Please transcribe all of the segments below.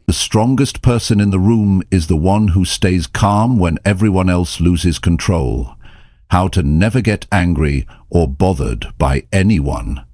The strongest person in the room is the one who stays calm when everyone else loses control. How to never get angry or bothered by anyone.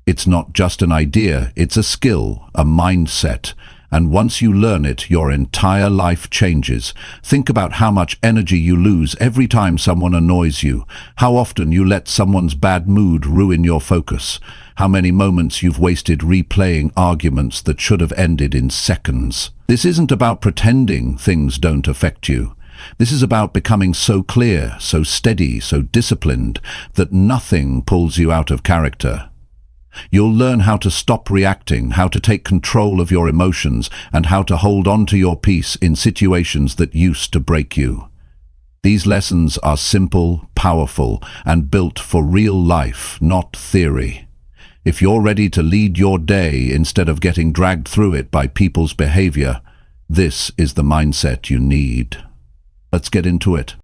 It's not just an idea, it's a skill, a mindset. And once you learn it, your entire life changes. Think about how much energy you lose every time someone annoys you, how often you let someone's bad mood ruin your focus, how many moments you've wasted replaying arguments that should have ended in seconds. This isn't about pretending things don't affect you. This is about becoming so clear, so steady, so disciplined that nothing pulls you out of character. You'll learn how to stop reacting, how to take control of your emotions, and how to hold on to your peace in situations that used to break you. These lessons are simple, powerful, and built for real life, not theory. If you're ready to lead your day instead of getting dragged through it by people's behavior, this is the mindset you need. Let's get into it.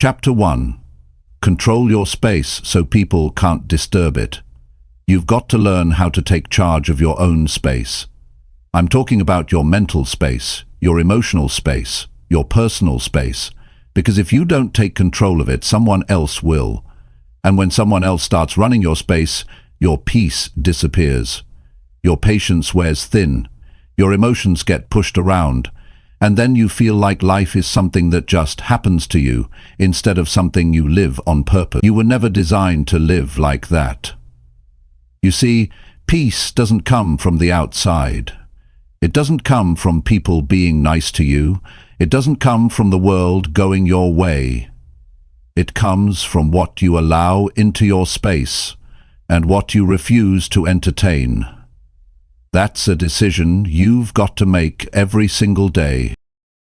Chapter 1. Control your space so people can't disturb it. You've got to learn how to take charge of your own space. I'm talking about your mental space, your emotional space, your personal space, because if you don't take control of it, someone else will. And when someone else starts running your space, your peace disappears. Your patience wears thin. Your emotions get pushed around. And then you feel like life is something that just happens to you, instead of something you live on purpose. You were never designed to live like that. You see, peace doesn't come from the outside. It doesn't come from people being nice to you. It doesn't come from the world going your way. It comes from what you allow into your space and what you refuse to entertain. That's a decision you've got to make every single day.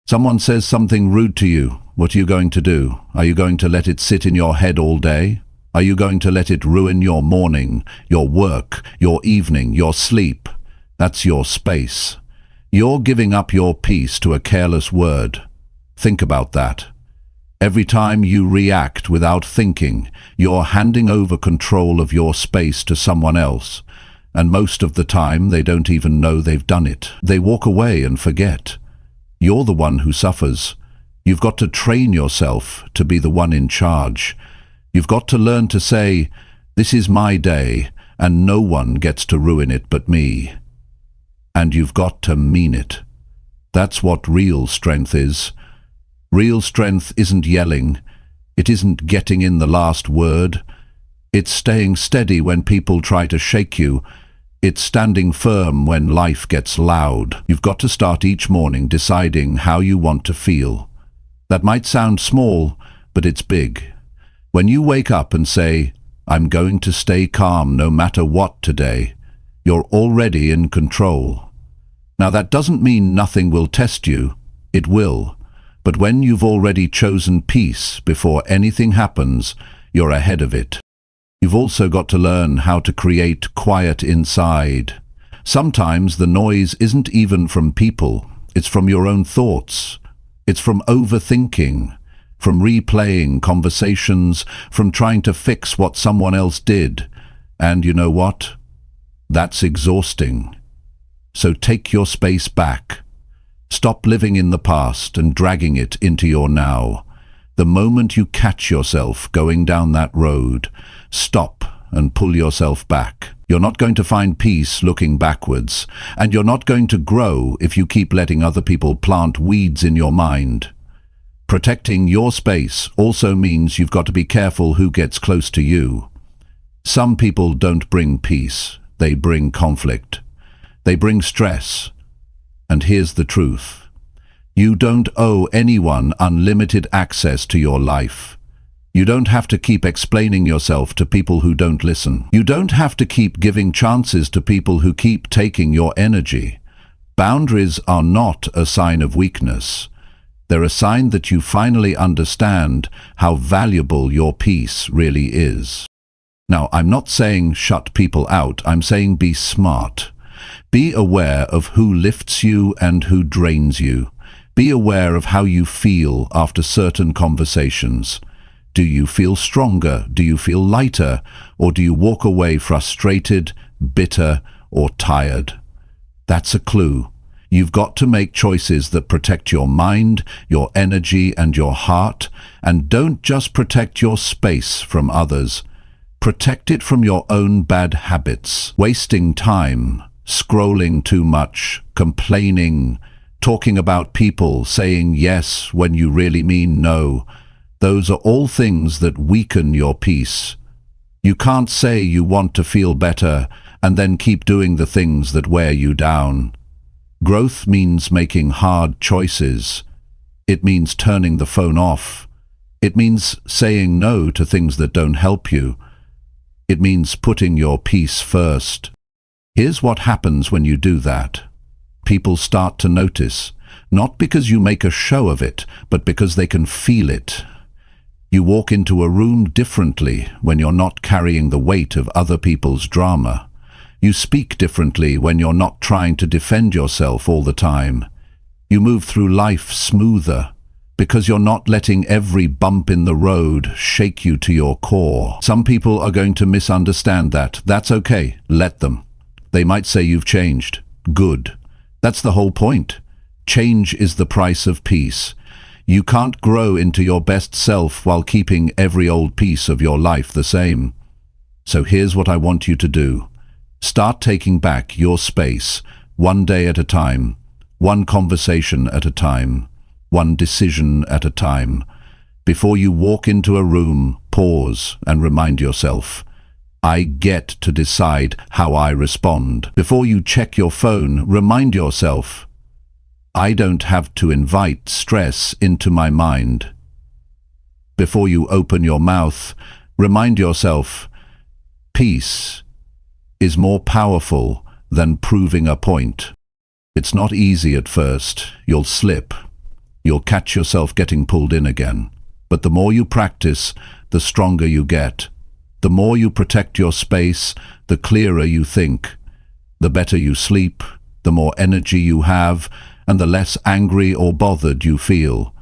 Someone says something rude to you. What are you going to do? Are you going to let it sit in your head all day? Are you going to let it ruin your morning, your work, your evening, your sleep? That's your space. You're giving up your peace to a careless word. Think about that. Every time you react without thinking, you're handing over control of your space to someone else. And most of the time, they don't even know they've done it. They walk away and forget. You're the one who suffers. You've got to train yourself to be the one in charge. You've got to learn to say, this is my day, and no one gets to ruin it but me. And you've got to mean it. That's what real strength is. Real strength isn't yelling. It isn't getting in the last word. It's staying steady when people try to shake you. It's standing firm when life gets loud. You've got to start each morning deciding how you want to feel. That might sound small, but it's big. When you wake up and say, I'm going to stay calm no matter what today, you're already in control. Now that doesn't mean nothing will test you. It will. But when you've already chosen peace before anything happens, you're ahead of it. You've also got to learn how to create quiet inside. Sometimes the noise isn't even from people. It's from your own thoughts. It's from overthinking, from replaying conversations, from trying to fix what someone else did. And you know what? That's exhausting. So take your space back. Stop living in the past and dragging it into your now. The moment you catch yourself going down that road, stop and pull yourself back. You're not going to find peace looking backwards, and you're not going to grow if you keep letting other people plant weeds in your mind. Protecting your space also means you've got to be careful who gets close to you. Some people don't bring peace, they bring conflict. They bring stress. And here's the truth. You don't owe anyone unlimited access to your life. You don't have to keep explaining yourself to people who don't listen. You don't have to keep giving chances to people who keep taking your energy. Boundaries are not a sign of weakness. They're a sign that you finally understand how valuable your peace really is. Now, I'm not saying shut people out. I'm saying be smart. Be aware of who lifts you and who drains you. Be aware of how you feel after certain conversations. Do you feel stronger? Do you feel lighter? Or do you walk away frustrated, bitter, or tired? That's a clue. You've got to make choices that protect your mind, your energy, and your heart, and don't just protect your space from others. Protect it from your own bad habits. Wasting time, scrolling too much, complaining, talking about people, saying yes when you really mean no. Those are all things that weaken your peace. You can't say you want to feel better and then keep doing the things that wear you down. Growth means making hard choices. It means turning the phone off. It means saying no to things that don't help you. It means putting your peace first. Here's what happens when you do that. People start to notice, not because you make a show of it, but because they can feel it. You walk into a room differently when you're not carrying the weight of other people's drama. You speak differently when you're not trying to defend yourself all the time. You move through life smoother because you're not letting every bump in the road shake you to your core. Some people are going to misunderstand that. That's okay. Let them. They might say you've changed. Good. That's the whole point. Change is the price of peace. You can't grow into your best self while keeping every old piece of your life the same. So here's what I want you to do. Start taking back your space, one day at a time, one conversation at a time, one decision at a time. Before you walk into a room, pause and remind yourself, I get to decide how I respond. Before you check your phone, remind yourself, I don't have to invite stress into my mind. Before you open your mouth, remind yourself, peace is more powerful than proving a point. It's not easy at first. You'll slip. You'll catch yourself getting pulled in again. But the more you practice, the stronger you get. The more you protect your space, the clearer you think. The better you sleep, the more energy you have, and the less angry or bothered you feel.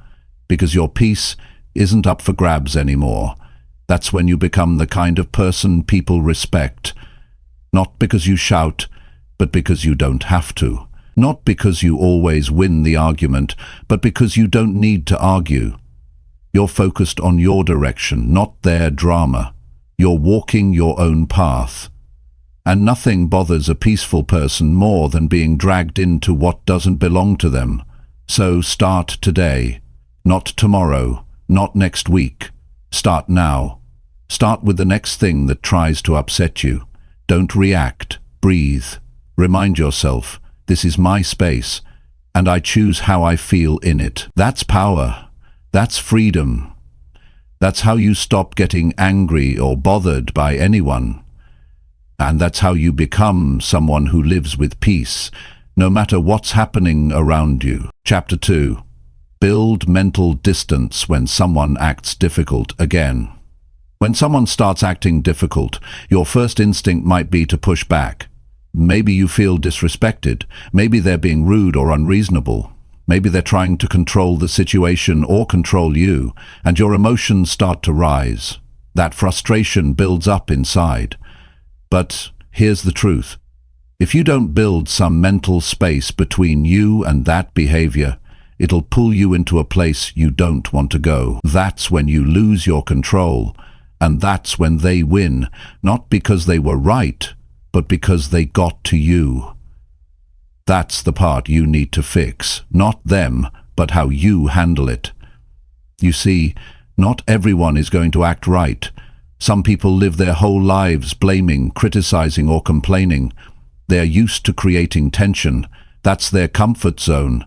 Because your peace isn't up for grabs anymore. That's when you become the kind of person people respect. Not because you shout, but because you don't have to. Not because you always win the argument, but because you don't need to argue. You're focused on your direction, not their drama. You're walking your own path. And nothing bothers a peaceful person more than being dragged into what doesn't belong to them. So start today. Not tomorrow, not next week. Start now. Start with the next thing that tries to upset you. Don't react. Breathe. Remind yourself, this is my space, and I choose how I feel in it. That's power. That's freedom. That's how you stop getting angry or bothered by anyone. And that's how you become someone who lives with peace, no matter what's happening around you. Chapter 2. Build mental distance when someone acts difficult again. When someone starts acting difficult, your first instinct might be to push back. Maybe you feel disrespected. Maybe they're being rude or unreasonable. Maybe they're trying to control the situation or control you, and your emotions start to rise. That frustration builds up inside. But here's the truth. If you don't build some mental space between you and that behavior, it'll pull you into a place you don't want to go. That's when you lose your control, and that's when they win, not because they were right, but because they got to you. That's the part you need to fix, not them, but how you handle it. You see, not everyone is going to act right. Some people live their whole lives blaming, criticizing, or complaining. They're used to creating tension. That's their comfort zone.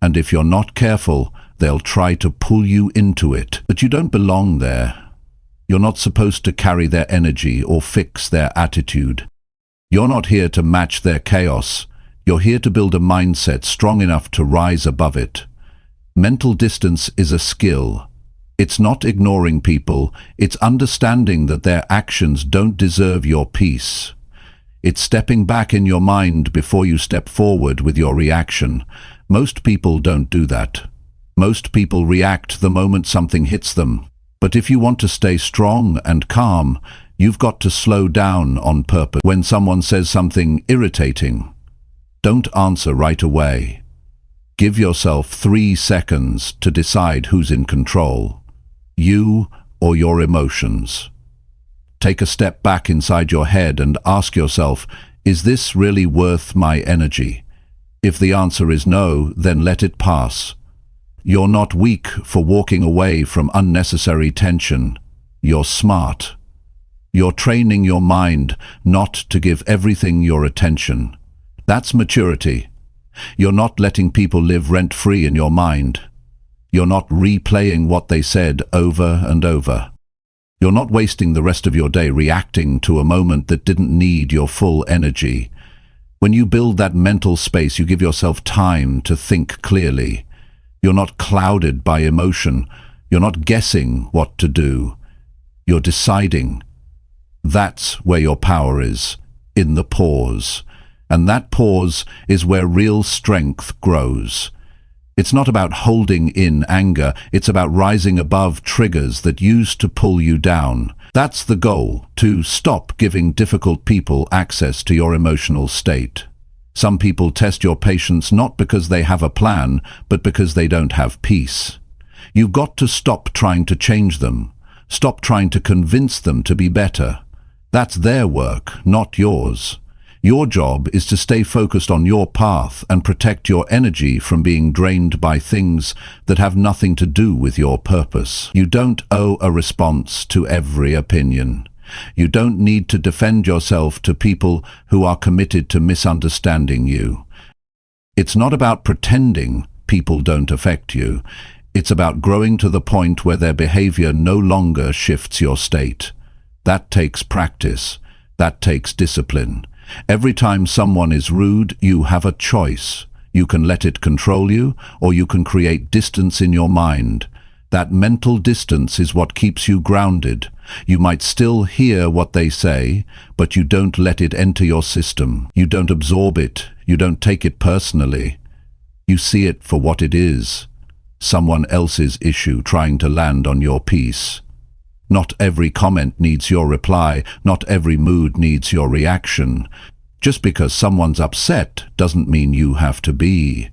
And if you're not careful, they'll try to pull you into it. But you don't belong there. You're not supposed to carry their energy or fix their attitude. You're not here to match their chaos. You're here to build a mindset strong enough to rise above it. Mental distance is a skill. It's not ignoring people. It's understanding that their actions don't deserve your peace. It's stepping back in your mind before you step forward with your reaction. Most people don't do that. Most people react the moment something hits them. But if you want to stay strong and calm, you've got to slow down on purpose. When someone says something irritating, don't answer right away. Give yourself 3 seconds to decide who's in control, you or your emotions. Take a step back inside your head and ask yourself, is this really worth my energy? If the answer is no, then let it pass. You're not weak for walking away from unnecessary tension. You're smart. You're training your mind not to give everything your attention. That's maturity. You're not letting people live rent-free in your mind. You're not replaying what they said over and over. You're not wasting the rest of your day reacting to a moment that didn't need your full energy. When you build that mental space, you give yourself time to think clearly. You're not clouded by emotion. You're not guessing what to do. You're deciding. That's where your power is, in the pause. And that pause is where real strength grows. It's not about holding in anger, it's about rising above triggers that used to pull you down. That's the goal, to stop giving difficult people access to your emotional state. Some people test your patience not because they have a plan, but because they don't have peace. You've got to stop trying to change them. Stop trying to convince them to be better. That's their work, not yours. Your job is to stay focused on your path and protect your energy from being drained by things that have nothing to do with your purpose. You don't owe a response to every opinion. You don't need to defend yourself to people who are committed to misunderstanding you. It's not about pretending people don't affect you. It's about growing to the point where their behavior no longer shifts your state. That takes practice. That takes discipline. Every time someone is rude, you have a choice. You can let it control you, or you can create distance in your mind. That mental distance is what keeps you grounded. You might still hear what they say, but you don't let it enter your system. You don't absorb it. You don't take it personally. You see it for what it is. Someone else's issue trying to land on your peace. Not every comment needs your reply. Not every mood needs your reaction. Just because someone's upset doesn't mean you have to be.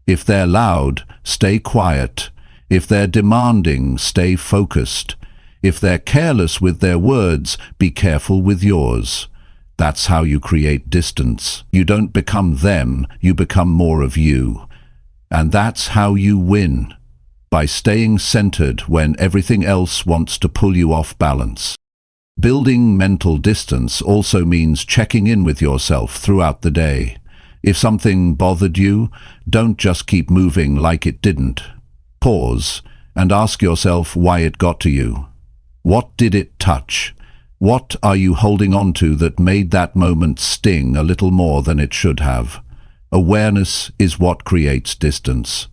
If they're loud, stay quiet. If they're demanding, stay focused. If they're careless with their words, be careful with yours. That's how you create distance. You don't become them, you become more of you. And that's how you win. By staying centered when everything else wants to pull you off balance. Building mental distance also means checking in with yourself throughout the day. If something bothered you, don't just keep moving like it didn't. Pause and ask yourself why it got to you. What did it touch? What are you holding on to that made that moment sting a little more than it should have? Awareness is what creates distance.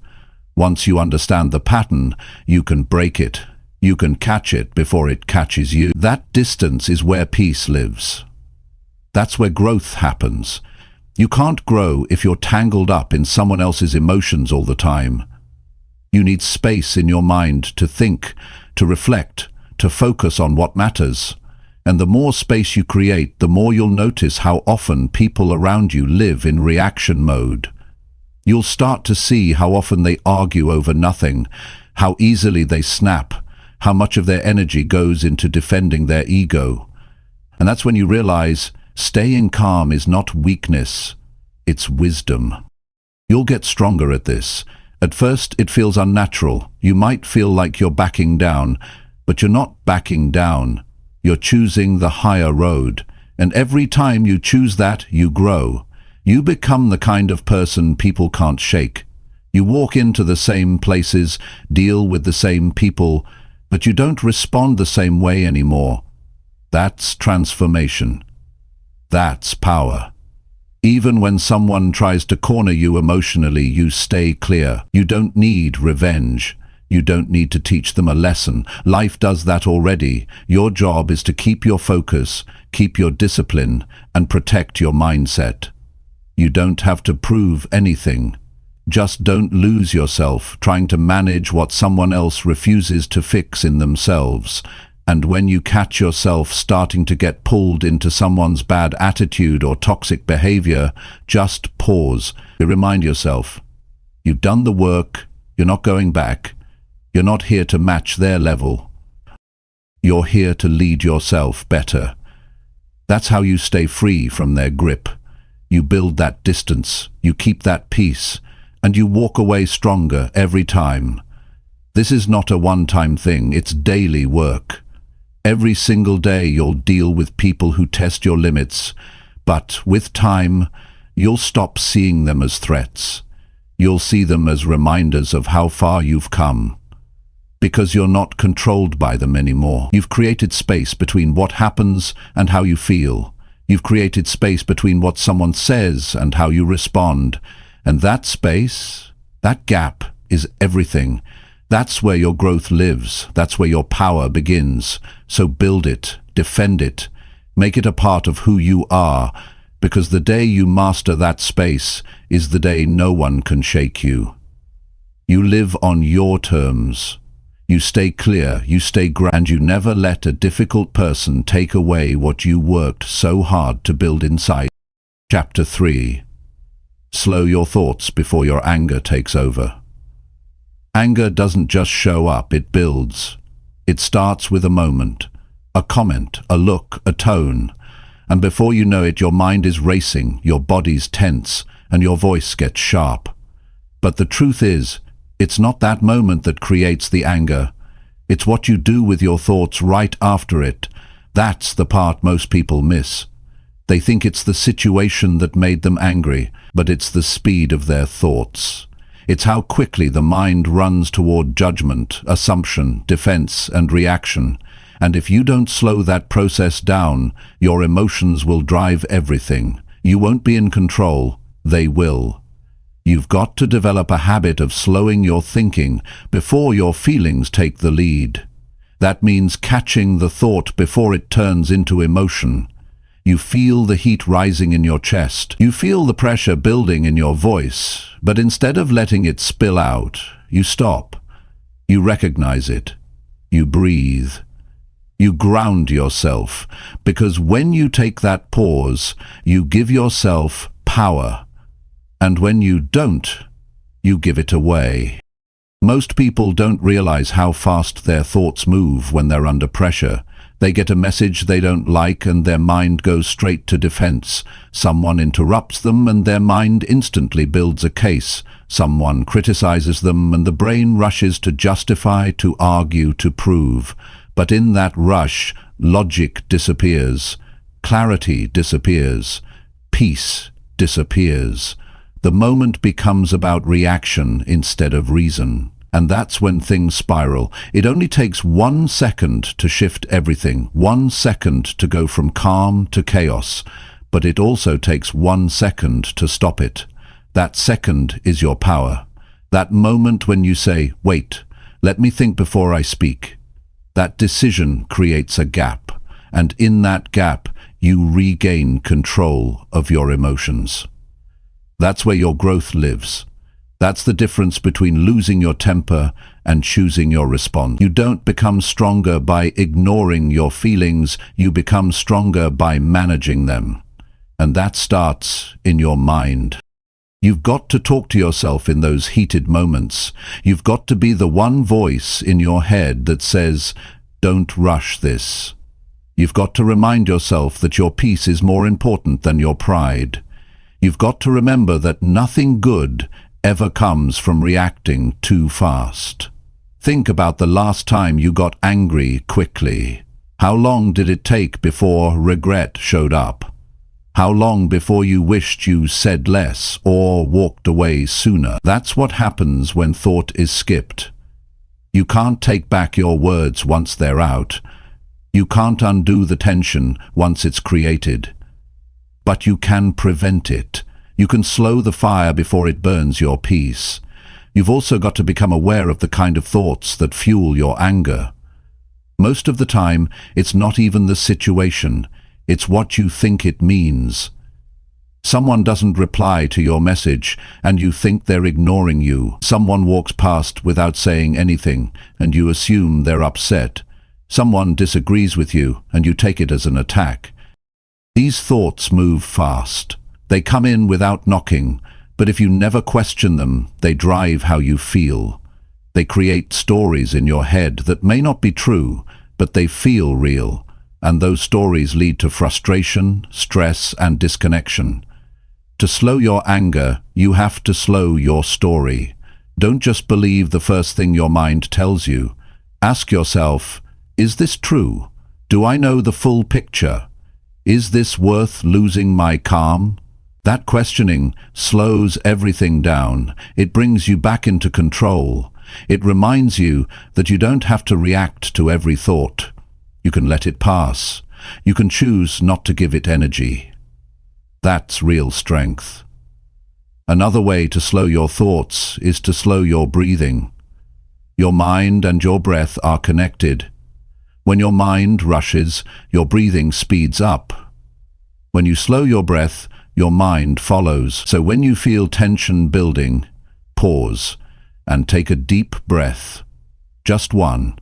Once you understand the pattern, you can break it. You can catch it before it catches you. That distance is where peace lives. That's where growth happens. You can't grow if you're tangled up in someone else's emotions all the time. You need space in your mind to think, to reflect, to focus on what matters. And the more space you create, the more you'll notice how often people around you live in reaction mode. You'll start to see how often they argue over nothing, how easily they snap, how much of their energy goes into defending their ego. And that's when you realize staying calm is not weakness, it's wisdom. You'll get stronger at this. At first, it feels unnatural. You might feel like you're backing down, but you're not backing down. You're choosing the higher road. And every time you choose that, you grow. You become the kind of person people can't shake. You walk into the same places, deal with the same people, but you don't respond the same way anymore. That's transformation. That's power. Even when someone tries to corner you emotionally, you stay clear. You don't need revenge. You don't need to teach them a lesson. Life does that already. Your job is to keep your focus, keep your discipline, and protect your mindset. You don't have to prove anything. Just don't lose yourself trying to manage what someone else refuses to fix in themselves. And when you catch yourself starting to get pulled into someone's bad attitude or toxic behavior, just pause. Remind yourself, You've done the work, you're not going back. You're not here to match their level. You're here to lead yourself better. That's how you stay free from their grip. You build that distance, you keep that peace, and you walk away stronger every time. This is not a one-time thing, it's daily work. Every single day you'll deal with people who test your limits, but with time, you'll stop seeing them as threats. You'll see them as reminders of how far you've come. Because you're not controlled by them anymore. You've created space between what happens and how you feel. You've created space between what someone says and how you respond. And that space, that gap, is everything. That's where your growth lives. That's where your power begins. So build it, defend it, make it a part of who you are, because the day you master that space is the day no one can shake you. You live on your terms. You stay clear, you stay and you never let a difficult person take away what you worked so hard to build inside. Chapter 3. Slow your thoughts before your anger takes over. Anger doesn't just show up, it builds. It starts with a moment, a comment, a look, a tone, and before you know it, your mind is racing, your body's tense, and your voice gets sharp. But the truth is, it's not that moment that creates the anger. It's what you do with your thoughts right after it. That's the part most people miss. They think it's the situation that made them angry, but it's the speed of their thoughts. It's how quickly the mind runs toward judgment, assumption, defense, and reaction. And if you don't slow that process down, your emotions will drive everything. You won't be in control, they will. You've got to develop a habit of slowing your thinking before your feelings take the lead. That means catching the thought before it turns into emotion. You feel the heat rising in your chest. You feel the pressure building in your voice. But instead of letting it spill out, you stop. You recognize it. You breathe. You ground yourself. Because when you take that pause, you give yourself power. And when you don't, you give it away. Most people don't realize how fast their thoughts move when they're under pressure. They get a message they don't like and their mind goes straight to defense. Someone interrupts them and their mind instantly builds a case. Someone criticizes them and the brain rushes to justify, to argue, to prove. But in that rush, logic disappears. Clarity disappears. Peace disappears. The moment becomes about reaction instead of reason. And that's when things spiral. It only takes 1 second to shift everything, 1 second to go from calm to chaos. But it also takes 1 second to stop it. That second is your power. That moment when you say, wait, let me think before I speak. That decision creates a gap. And in that gap, you regain control of your emotions. That's where your growth lives. That's the difference between losing your temper and choosing your response. You don't become stronger by ignoring your feelings, you become stronger by managing them. And that starts in your mind. You've got to talk to yourself in those heated moments. You've got to be the one voice in your head that says, don't rush this. You've got to remind yourself that your peace is more important than your pride. You've got to remember that nothing good ever comes from reacting too fast. Think about the last time you got angry quickly. How long did it take before regret showed up? How long before you wished you said less or walked away sooner? That's what happens when thought is skipped. You can't take back your words once they're out. You can't undo the tension once it's created. But you can prevent it. You can slow the fire before it burns your peace. You've also got to become aware of the kind of thoughts that fuel your anger. Most of the time, it's not even the situation. It's what you think it means. Someone doesn't reply to your message, and you think they're ignoring you. Someone walks past without saying anything, and you assume they're upset. Someone disagrees with you, and you take it as an attack. These thoughts move fast. They come in without knocking. But if you never question them, they drive how you feel. They create stories in your head that may not be true, but they feel real, and those stories lead to frustration, stress, and disconnection. To slow your anger, you have to slow your story. Don't just believe the first thing your mind tells you. Ask yourself, is this true? Do I know the full picture? Is this worth losing my calm? That questioning slows everything down. It brings you back into control. It reminds you that you don't have to react to every thought. You can let it pass. You can choose not to give it energy. That's real strength. Another way to slow your thoughts is to slow your breathing. Your mind and your breath are connected. When your mind rushes, your breathing speeds up. When you slow your breath, your mind follows. So when you feel tension building, pause and take a deep breath. Just one.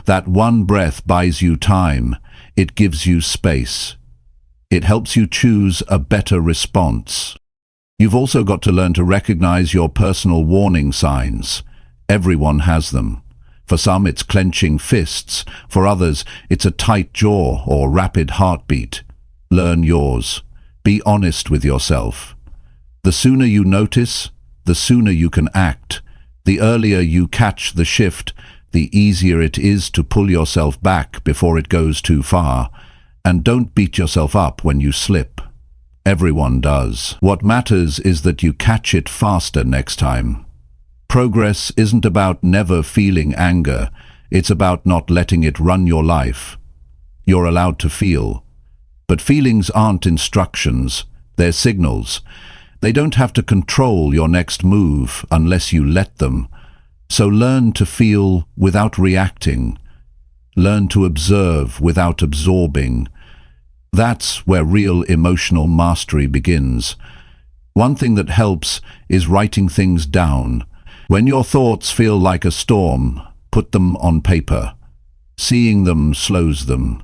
That one breath buys you time. It gives you space. It helps you choose a better response. You've also got to learn to recognize your personal warning signs. Everyone has them. For some, it's clenching fists. For others, it's a tight jaw or rapid heartbeat. Learn yours. Be honest with yourself. The sooner you notice, the sooner you can act. The earlier you catch the shift, the easier it is to pull yourself back before it goes too far. And don't beat yourself up when you slip. Everyone does. What matters is that you catch it faster next time. Progress isn't about never feeling anger. It's about not letting it run your life. You're allowed to feel. But feelings aren't instructions. They're signals. They don't have to control your next move unless you let them. So learn to feel without reacting. Learn to observe without absorbing. That's where real emotional mastery begins. One thing that helps is writing things down. When your thoughts feel like a storm, put them on paper. Seeing them slows them.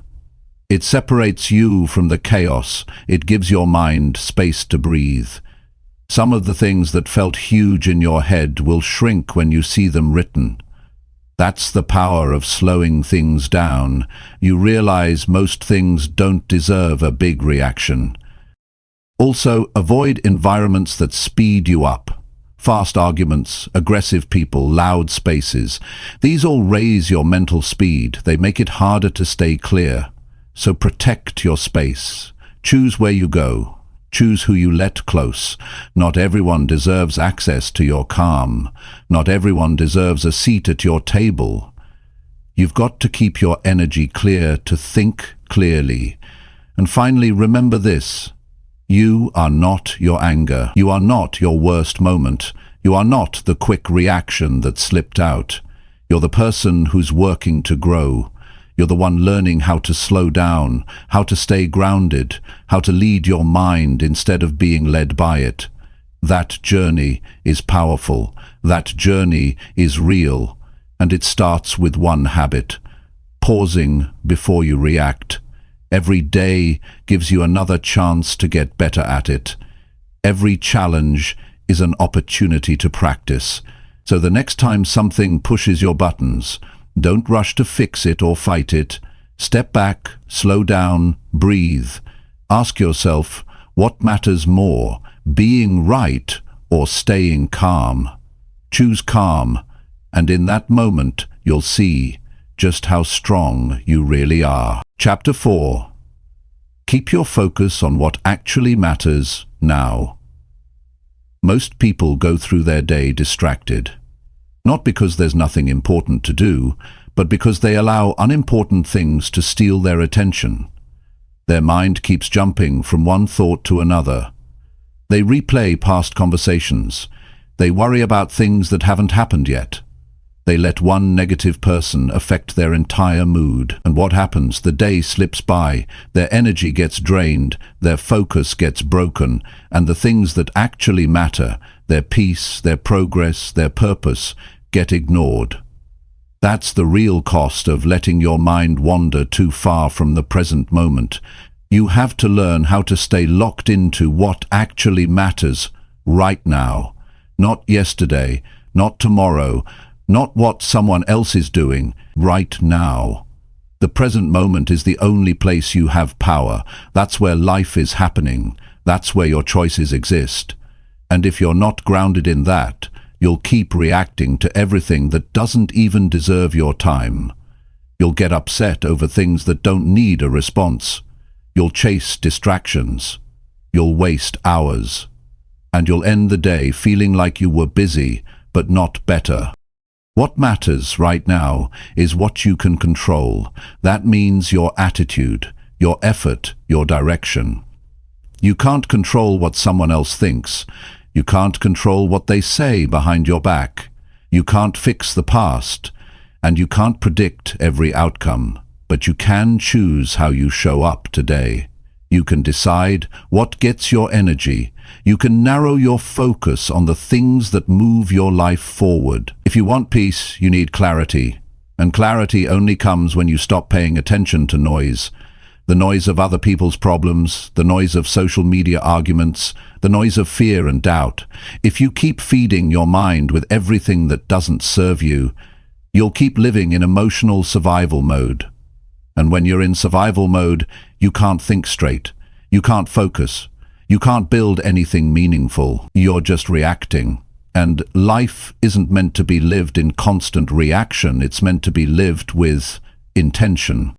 It separates you from the chaos. It gives your mind space to breathe. Some of the things that felt huge in your head will shrink when you see them written. That's the power of slowing things down. You realize most things don't deserve a big reaction. Also, avoid environments that speed you up. Fast arguments, aggressive people, loud spaces. These all raise your mental speed. They make it harder to stay clear. So protect your space. Choose where you go. Choose who you let close. Not everyone deserves access to your calm. Not everyone deserves a seat at your table. You've got to keep your energy clear to think clearly. And finally, remember this. You are not your anger. You are not your worst moment. You are not the quick reaction that slipped out. You're the person who's working to grow. You're the one learning how to slow down, how to stay grounded, how to lead your mind instead of being led by it. That journey is powerful. That journey is real. And it starts with one habit: pausing before you react. Every day gives you another chance to get better at it. Every challenge is an opportunity to practice. So the next time something pushes your buttons, don't rush to fix it or fight it. Step back, slow down, breathe. Ask yourself, what matters more, being right or staying calm? Choose calm, and in that moment you'll see just how strong you really are. Chapter 4. Keep your focus on what actually matters now. Most people go through their day distracted. Not because there's nothing important to do, but because they allow unimportant things to steal their attention. Their mind keeps jumping from one thought to another. They replay past conversations. They worry about things that haven't happened yet. They let one negative person affect their entire mood. And what happens? The day slips by, their energy gets drained, their focus gets broken, and the things that actually matter, their peace, their progress, their purpose, get ignored. That's the real cost of letting your mind wander too far from the present moment. You have to learn how to stay locked into what actually matters right now. Not yesterday, not tomorrow, not what someone else is doing, right now. The present moment is the only place you have power. That's where life is happening. That's where your choices exist. And if you're not grounded in that, you'll keep reacting to everything that doesn't even deserve your time. You'll get upset over things that don't need a response. You'll chase distractions. You'll waste hours. And you'll end the day feeling like you were busy, but not better. What matters right now is what you can control. That means your attitude, your effort, your direction. You can't control what someone else thinks. You can't control what they say behind your back. You can't fix the past. And you can't predict every outcome. But you can choose how you show up today. You can decide what gets your energy. You can narrow your focus on the things that move your life forward. If you want peace, you need clarity. And clarity only comes when you stop paying attention to noise. The noise of other people's problems, the noise of social media arguments, the noise of fear and doubt. If you keep feeding your mind with everything that doesn't serve you, you'll keep living in emotional survival mode. And when you're in survival mode, you can't think straight. You can't focus. You can't build anything meaningful. You're just reacting. And life isn't meant to be lived in constant reaction. It's meant to be lived with intention.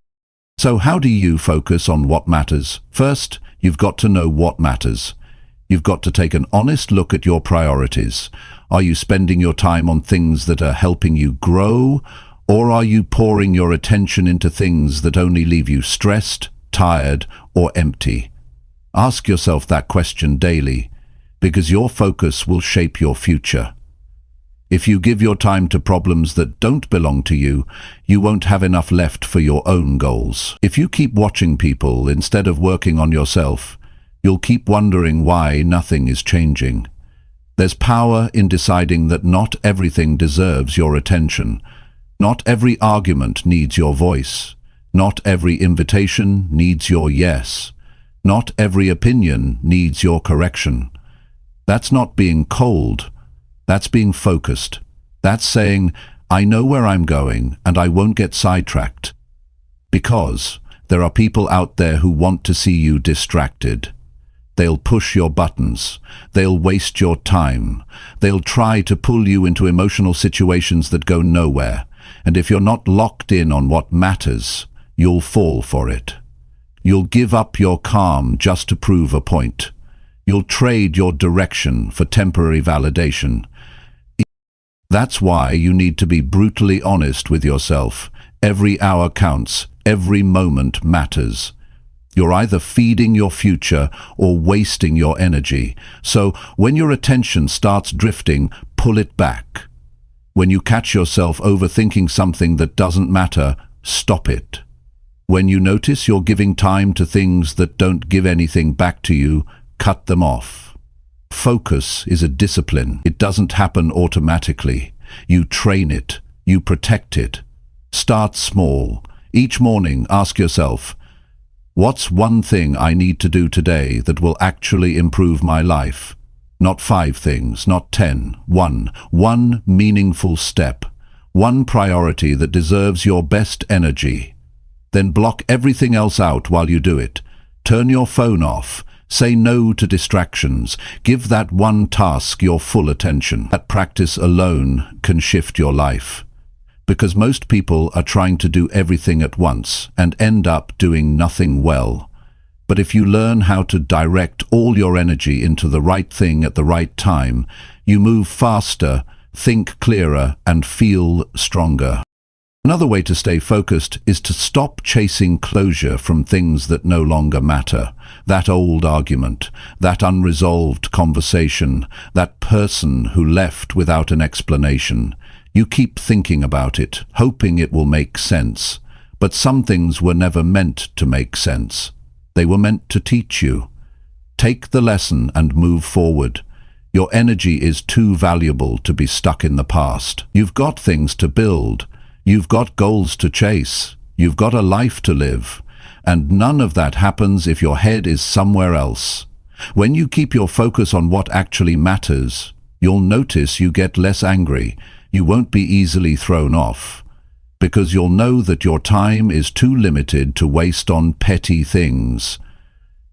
So how do you focus on what matters? First, you've got to know what matters. You've got to take an honest look at your priorities. Are you spending your time on things that are helping you grow? Or are you pouring your attention into things that only leave you stressed, tired, or empty? Ask yourself that question daily, because your focus will shape your future. If you give your time to problems that don't belong to you, you won't have enough left for your own goals. If you keep watching people instead of working on yourself, you'll keep wondering why nothing is changing. There's power in deciding that not everything deserves your attention. Not every argument needs your voice. Not every invitation needs your yes. Not every opinion needs your correction. That's not being cold. That's being focused. That's saying, I know where I'm going and I won't get sidetracked. Because there are people out there who want to see you distracted. They'll push your buttons. They'll waste your time. They'll try to pull you into emotional situations that go nowhere. And if you're not locked in on what matters, you'll fall for it. You'll give up your calm just to prove a point. You'll trade your direction for temporary validation. That's why you need to be brutally honest with yourself. Every hour counts. Every moment matters. You're either feeding your future or wasting your energy. So when your attention starts drifting, pull it back. When you catch yourself overthinking something that doesn't matter, stop it. When you notice you're giving time to things that don't give anything back to you, cut them off. Focus is a discipline. It doesn't happen automatically. You train it. You protect it. Start small. Each morning, ask yourself, what's one thing I need to do today that will actually improve my life? Not 5 things, not 10. One meaningful step. One priority that deserves your best energy. Then block everything else out while you do it. Turn your phone off. Say no to distractions. Give that one task your full attention. That practice alone can shift your life. Because most people are trying to do everything at once and end up doing nothing well. But if you learn how to direct all your energy into the right thing at the right time, you move faster, think clearer, and feel stronger. Another way to stay focused is to stop chasing closure from things that no longer matter. That old argument, that unresolved conversation, that person who left without an explanation. You keep thinking about it, hoping it will make sense. But some things were never meant to make sense. They were meant to teach you. Take the lesson and move forward. Your energy is too valuable to be stuck in the past. You've got things to build. You've got goals to chase. You've got a life to live. And none of that happens if your head is somewhere else. When you keep your focus on what actually matters, you'll notice you get less angry. You won't be easily thrown off, because you'll know that your time is too limited to waste on petty things.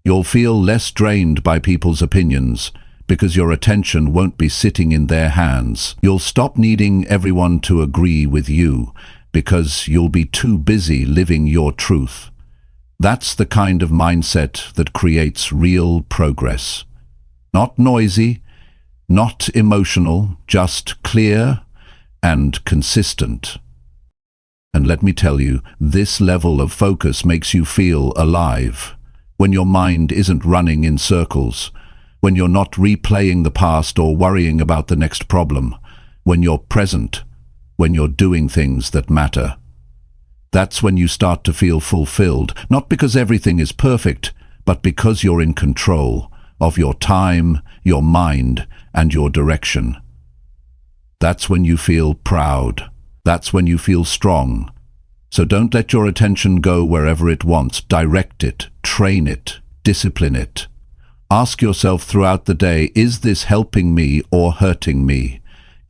You'll feel less drained by people's opinions, because your attention won't be sitting in their hands. You'll stop needing everyone to agree with you, because you'll be too busy living your truth. That's the kind of mindset that creates real progress. Not noisy, not emotional, just clear and consistent. And let me tell you, this level of focus makes you feel alive. When your mind isn't running in circles, when you're not replaying the past or worrying about the next problem, when you're present, when you're doing things that matter. That's when you start to feel fulfilled, not because everything is perfect, but because you're in control of your time, your mind, and your direction. That's when you feel proud. That's when you feel strong. So don't let your attention go wherever it wants. Direct it, train it, discipline it. Ask yourself throughout the day, is this helping me or hurting me?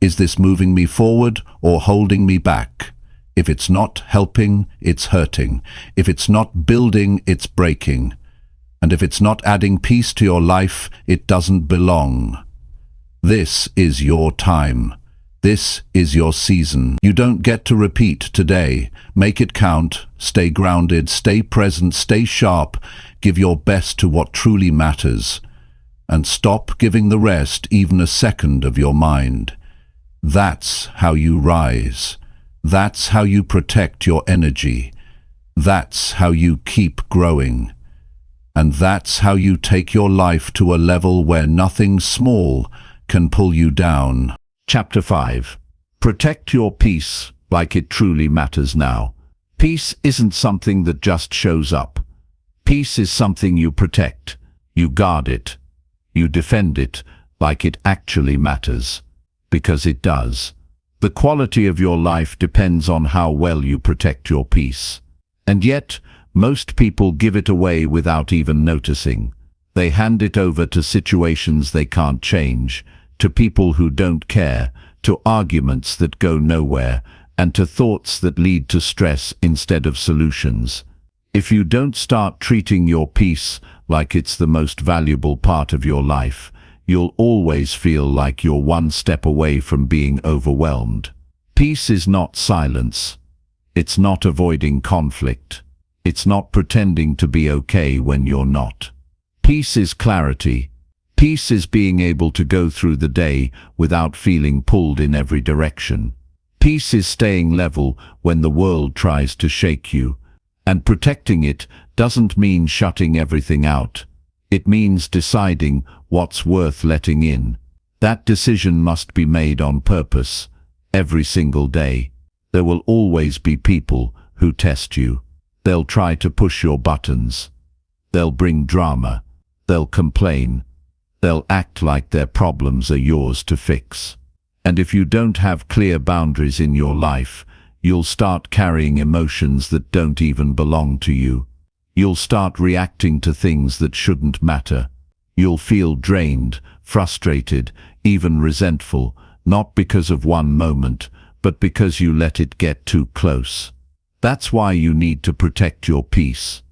Is this moving me forward or holding me back? If it's not helping, it's hurting. If it's not building, it's breaking. And if it's not adding peace to your life, it doesn't belong. This is your time. This is your season. You don't get to repeat today. Make it count. Stay grounded, stay present, stay sharp. Give your best to what truly matters. And stop giving the rest even a second of your mind. That's how you rise. That's how you protect your energy. That's how you keep growing. And that's how you take your life to a level where nothing small can pull you down. Chapter 5. Protect your peace like it truly matters now. Peace isn't something that just shows up. Peace is something you protect. You guard it. You defend it like it actually matters. Because it does. The quality of your life depends on how well you protect your peace. And yet, most people give it away without even noticing. They hand it over to situations they can't change, to people who don't care, to arguments that go nowhere, and to thoughts that lead to stress instead of solutions. If you don't start treating your peace like it's the most valuable part of your life, you'll always feel like you're one step away from being overwhelmed. Peace is not silence. It's not avoiding conflict. It's not pretending to be okay when you're not. Peace is clarity. Peace is being able to go through the day without feeling pulled in every direction. Peace is staying level when the world tries to shake you. And protecting it doesn't mean shutting everything out. It means deciding what's worth letting in. That decision must be made on purpose, every single day. There will always be people who test you. They'll try to push your buttons. They'll bring drama. They'll complain. They'll act like their problems are yours to fix. And if you don't have clear boundaries in your life, you'll start carrying emotions that don't even belong to you. You'll start reacting to things that shouldn't matter. You'll feel drained, frustrated, even resentful, not because of one moment, but because you let it get too close. That's why you need to protect your peace.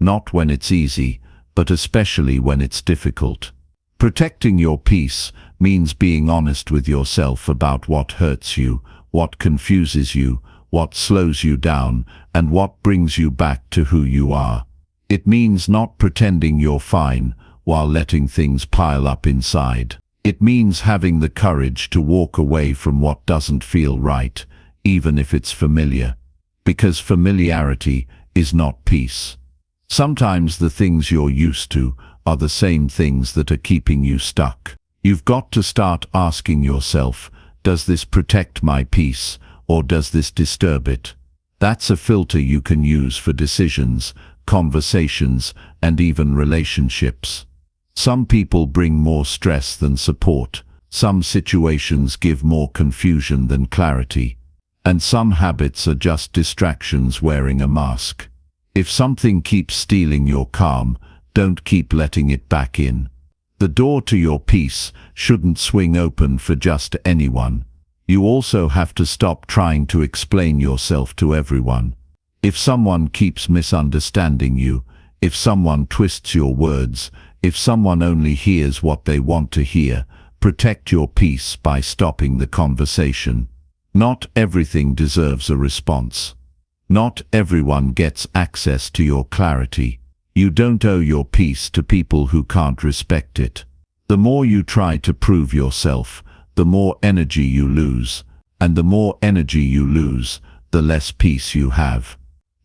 Not when it's easy, but especially when it's difficult. Protecting your peace means being honest with yourself about what hurts you, what confuses you, what slows you down, and what brings you back to who you are. It means not pretending you're fine while letting things pile up inside. It means having the courage to walk away from what doesn't feel right, even if it's familiar. Because familiarity is not peace. Sometimes the things you're used to are the same things that are keeping you stuck. You've got to start asking yourself, does this protect my peace, or does this disturb it? That's a filter you can use for decisions, conversations, and even relationships. Some people bring more stress than support. Some situations give more confusion than clarity. And some habits are just distractions wearing a mask. If something keeps stealing your calm, don't keep letting it back in. The door to your peace shouldn't swing open for just anyone. You also have to stop trying to explain yourself to everyone. If someone keeps misunderstanding you, if someone twists your words, if someone only hears what they want to hear, protect your peace by stopping the conversation. Not everything deserves a response. Not everyone gets access to your clarity. You don't owe your peace to people who can't respect it. The more you try to prove yourself, the more energy you lose, and the more energy you lose, the less peace you have.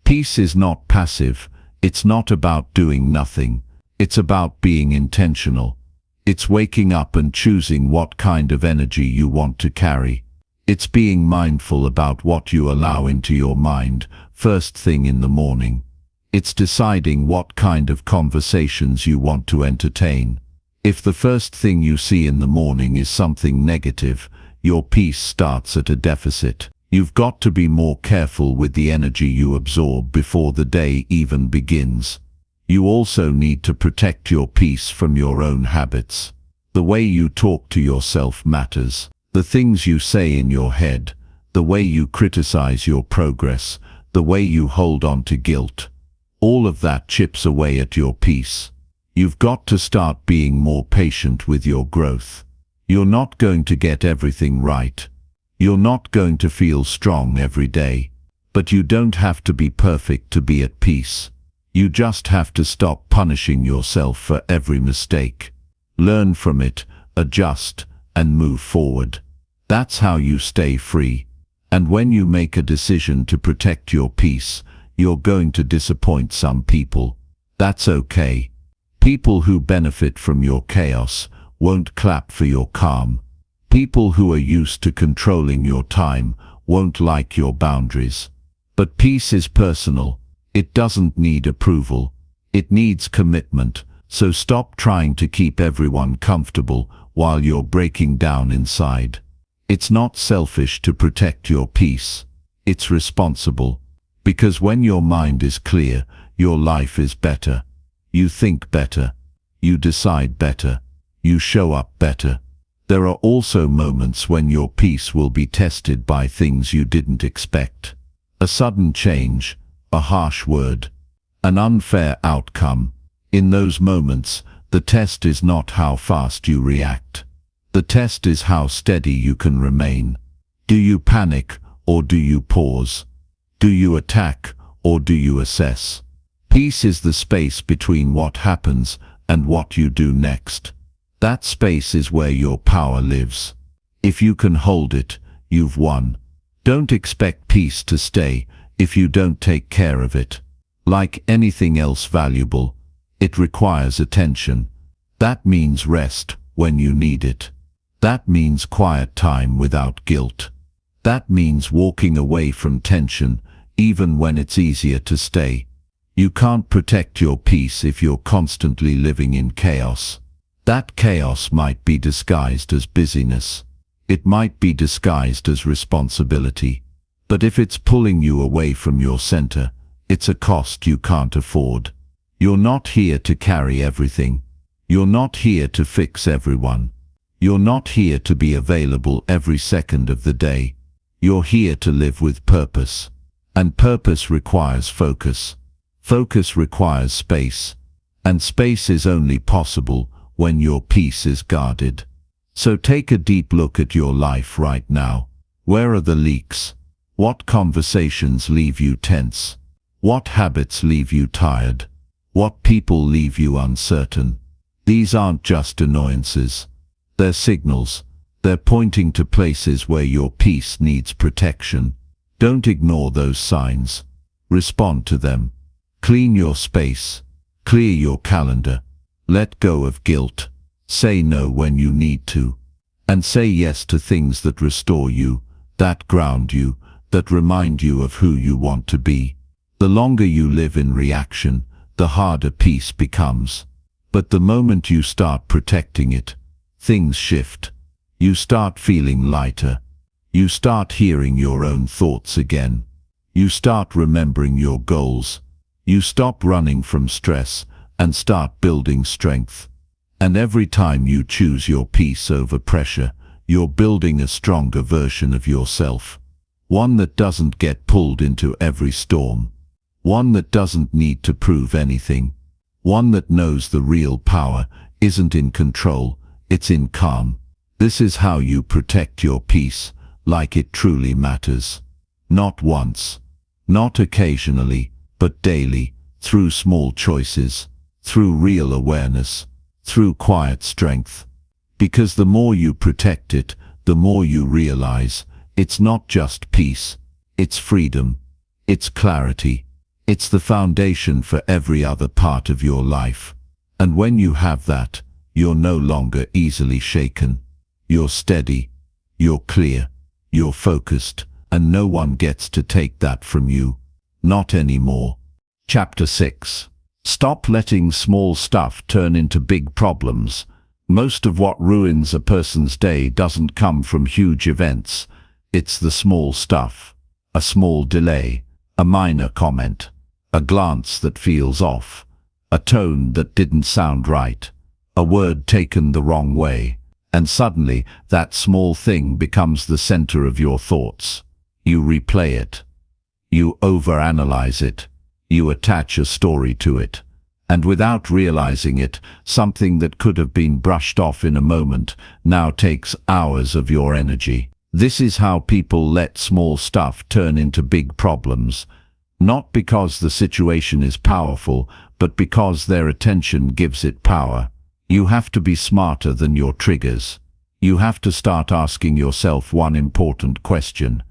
Peace is not passive. It's not about doing nothing. It's about being intentional. It's waking up and choosing what kind of energy you want to carry. It's being mindful about what you allow into your mind first thing in the morning. It's deciding what kind of conversations you want to entertain. If the first thing you see in the morning is something negative, your peace starts at a deficit. You've got to be more careful with the energy you absorb before the day even begins. You also need to protect your peace from your own habits. The way you talk to yourself matters. The things you say in your head, the way you criticize your progress, the way you hold on to guilt. All of that chips away at your peace. You've got to start being more patient with your growth. You're not going to get everything right. You're not going to feel strong every day. But you don't have to be perfect to be at peace. You just have to stop punishing yourself for every mistake. Learn from it, adjust, and move forward. That's how you stay free. And when you make a decision to protect your peace, you're going to disappoint some people. That's okay. People who benefit from your chaos won't clap for your calm. People who are used to controlling your time won't like your boundaries. But peace is personal. It doesn't need approval. It needs commitment. So stop trying to keep everyone comfortable while you're breaking down inside. It's not selfish to protect your peace. It's responsible. Because when your mind is clear, your life is better. You think better. You decide better. You show up better. There are also moments when your peace will be tested by things you didn't expect. A sudden change, a harsh word, an unfair outcome. In those moments, the test is not how fast you react. The test is how steady you can remain. Do you panic or do you pause? Do you attack or do you assess? Peace is the space between what happens and what you do next. That space is where your power lives. If you can hold it, you've won. Don't expect peace to stay if you don't take care of it. Like anything else valuable, it requires attention. That means rest when you need it. That means quiet time without guilt. That means walking away from tension even when it's easier to stay. You can't protect your peace if you're constantly living in chaos. That chaos might be disguised as busyness. It might be disguised as responsibility. But if it's pulling you away from your center, it's a cost you can't afford. You're not here to carry everything. You're not here to fix everyone. You're not here to be available every second of the day. You're here to live with purpose. And purpose requires focus. Focus requires space. And space is only possible when your peace is guarded. So take a deep look at your life right now. Where are the leaks? What conversations leave you tense? What habits leave you tired? What people leave you uncertain? These aren't just annoyances. They're signals. They're pointing to places where your peace needs protection. Don't ignore those signs. Respond to them. Clean your space. Clear your calendar. Let go of guilt. Say no when you need to. And say yes to things that restore you, that ground you, that remind you of who you want to be. The longer you live in reaction, the harder peace becomes. But the moment you start protecting it, things shift. You start feeling lighter. You start hearing your own thoughts again. You start remembering your goals. You stop running from stress and start building strength. And every time you choose your peace over pressure, you're building a stronger version of yourself. One that doesn't get pulled into every storm. One that doesn't need to prove anything. One that knows the real power isn't in control, it's in calm. This is how you protect your peace, like it truly matters. Not once, not occasionally, but daily, through small choices, through real awareness, through quiet strength. Because the more you protect it, the more you realize it's not just peace, it's freedom, it's clarity, it's the foundation for every other part of your life. And when you have that, you're no longer easily shaken. You're steady, you're clear, you're focused, and no one gets to take that from you. Not anymore. Chapter 6. Stop letting small stuff turn into big problems. Most of what ruins a person's day doesn't come from huge events. It's the small stuff. A small delay, a minor comment, a glance that feels off, a tone that didn't sound right, a word taken the wrong way. And suddenly, that small thing becomes the center of your thoughts. You replay it. You overanalyze it. You attach a story to it. And without realizing it, something that could have been brushed off in a moment now takes hours of your energy. This is how people let small stuff turn into big problems. Not because the situation is powerful, but because their attention gives it power. You have to be smarter than your triggers. You have to start asking yourself one important question.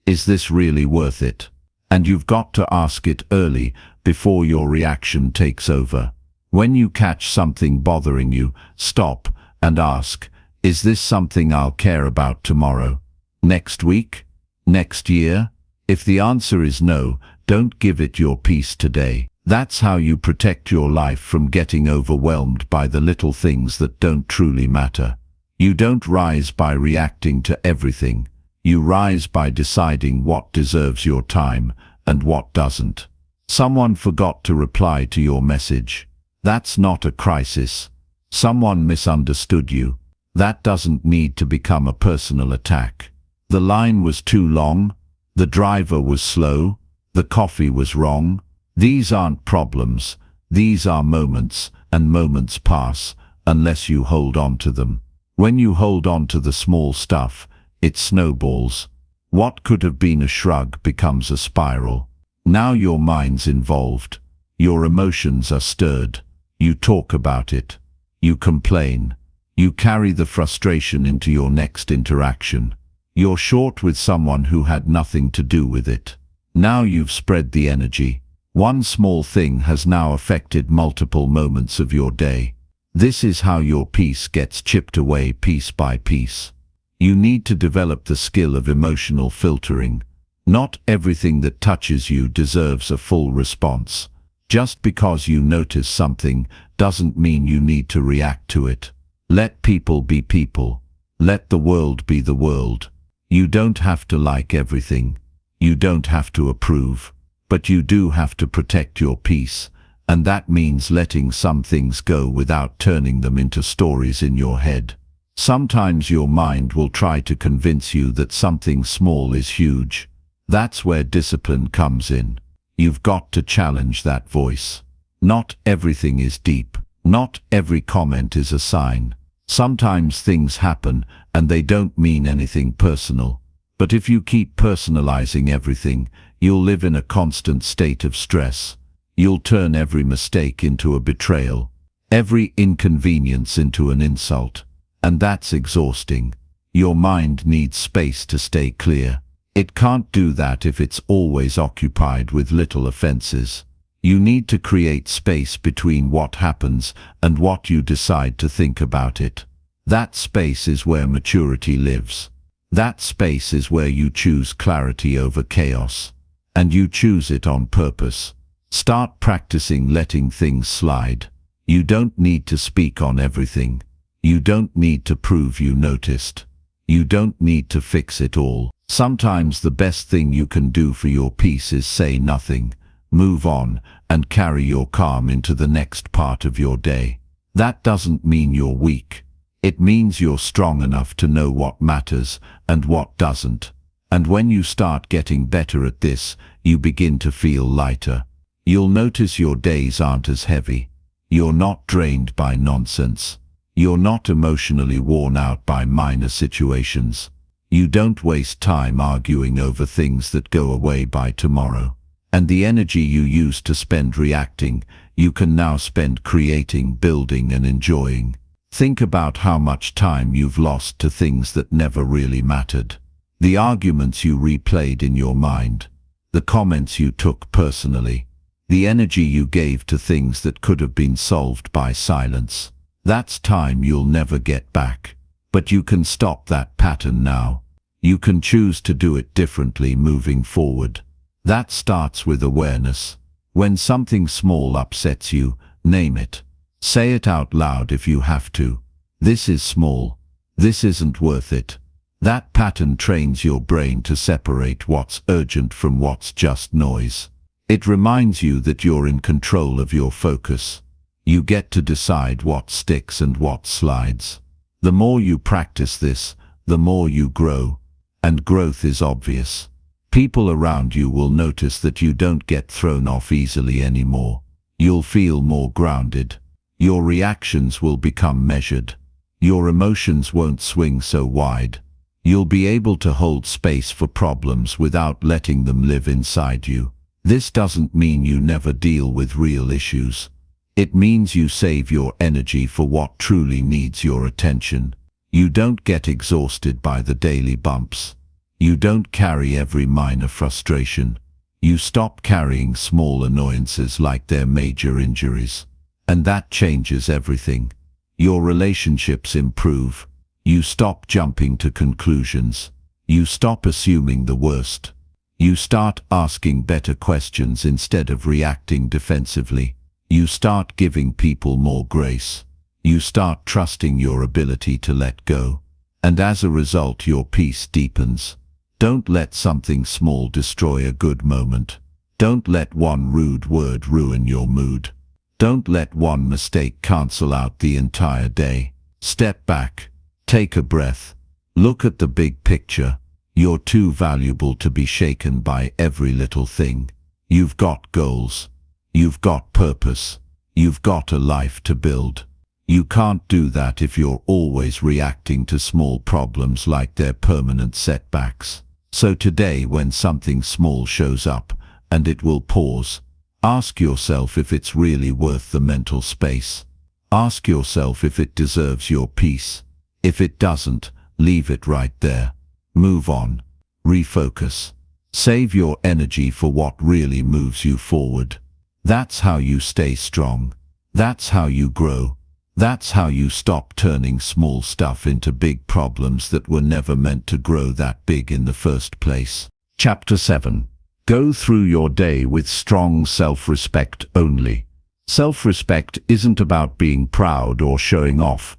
Is this really worth it? And you've got to ask it early, before your reaction takes over. When you catch something bothering you, stop and ask, is this something I'll care about tomorrow? Next week? Next year? If the answer is no, don't give it your peace today. That's how you protect your life from getting overwhelmed by the little things that don't truly matter. You don't rise by reacting to everything. You rise by deciding what deserves your time and what doesn't. Someone forgot to reply to your message. That's not a crisis. Someone misunderstood you. That doesn't need to become a personal attack. The line was too long. The driver was slow. The coffee was wrong. These aren't problems, these are moments, and moments pass, unless you hold on to them. When you hold on to the small stuff, it snowballs. What could have been a shrug becomes a spiral. Now your mind's involved. Your emotions are stirred. You talk about it. You complain. You carry the frustration into your next interaction. You're short with someone who had nothing to do with it. Now you've spread the energy. One small thing has now affected multiple moments of your day. This is how your peace gets chipped away piece by piece. You need to develop the skill of emotional filtering. Not everything that touches you deserves a full response. Just because you notice something doesn't mean you need to react to it. Let people be people. Let the world be the world. You don't have to like everything. You don't have to approve. But you do have to protect your peace, and that means letting some things go without turning them into stories in your head. Sometimes your mind will try to convince you that something small is huge. That's where discipline comes in. You've got to challenge that voice. Not everything is deep. Not every comment is a sign. Sometimes things happen and they don't mean anything personal. But if you keep personalizing everything, you'll live in a constant state of stress. You'll turn every mistake into a betrayal, every inconvenience into an insult. And that's exhausting. Your mind needs space to stay clear. It can't do that if it's always occupied with little offenses. You need to create space between what happens and what you decide to think about it. That space is where maturity lives. That space is where you choose clarity over chaos. And you choose it on purpose. Start practicing letting things slide. You don't need to speak on everything. You don't need to prove you noticed. You don't need to fix it all. Sometimes the best thing you can do for your peace is say nothing, move on, and carry your calm into the next part of your day. That doesn't mean you're weak. It means you're strong enough to know what matters and what doesn't. And when you start getting better at this, you begin to feel lighter. You'll notice your days aren't as heavy. You're not drained by nonsense. You're not emotionally worn out by minor situations. You don't waste time arguing over things that go away by tomorrow. And the energy you used to spend reacting, you can now spend creating, building, and enjoying. Think about how much time you've lost to things that never really mattered. The arguments you replayed in your mind, the comments you took personally, the energy you gave to things that could have been solved by silence. That's time you'll never get back. But you can stop that pattern now. You can choose to do it differently moving forward. That starts with awareness. When something small upsets you, name it. Say it out loud if you have to. This is small. This isn't worth it. That pattern trains your brain to separate what's urgent from what's just noise. It reminds you that you're in control of your focus. You get to decide what sticks and what slides. The more you practice this, the more you grow. And growth is obvious. People around you will notice that you don't get thrown off easily anymore. You'll feel more grounded. Your reactions will become measured. Your emotions won't swing so wide. You'll be able to hold space for problems without letting them live inside you. This doesn't mean you never deal with real issues. It means you save your energy for what truly needs your attention. You don't get exhausted by the daily bumps. You don't carry every minor frustration. You stop carrying small annoyances like they're major injuries. And that changes everything. Your relationships improve. You stop jumping to conclusions. You stop assuming the worst. You start asking better questions instead of reacting defensively. You start giving people more grace. You start trusting your ability to let go. And as a result, your peace deepens. Don't let something small destroy a good moment. Don't let one rude word ruin your mood. Don't let one mistake cancel out the entire day. Step back. Take a breath. Look at the big picture. You're too valuable to be shaken by every little thing. You've got goals. You've got purpose. You've got a life to build. You can't do that if you're always reacting to small problems like they're permanent setbacks. So today, when something small shows up, and it will pause, ask yourself if it's really worth the mental space. Ask yourself if it deserves your peace. If it doesn't, leave it right there. Move on. Refocus. Save your energy for what really moves you forward. That's how you stay strong. That's how you grow. That's how you stop turning small stuff into big problems that were never meant to grow that big in the first place. Chapter 7. Go through your day with strong self-respect only. Self-respect isn't about being proud or showing off.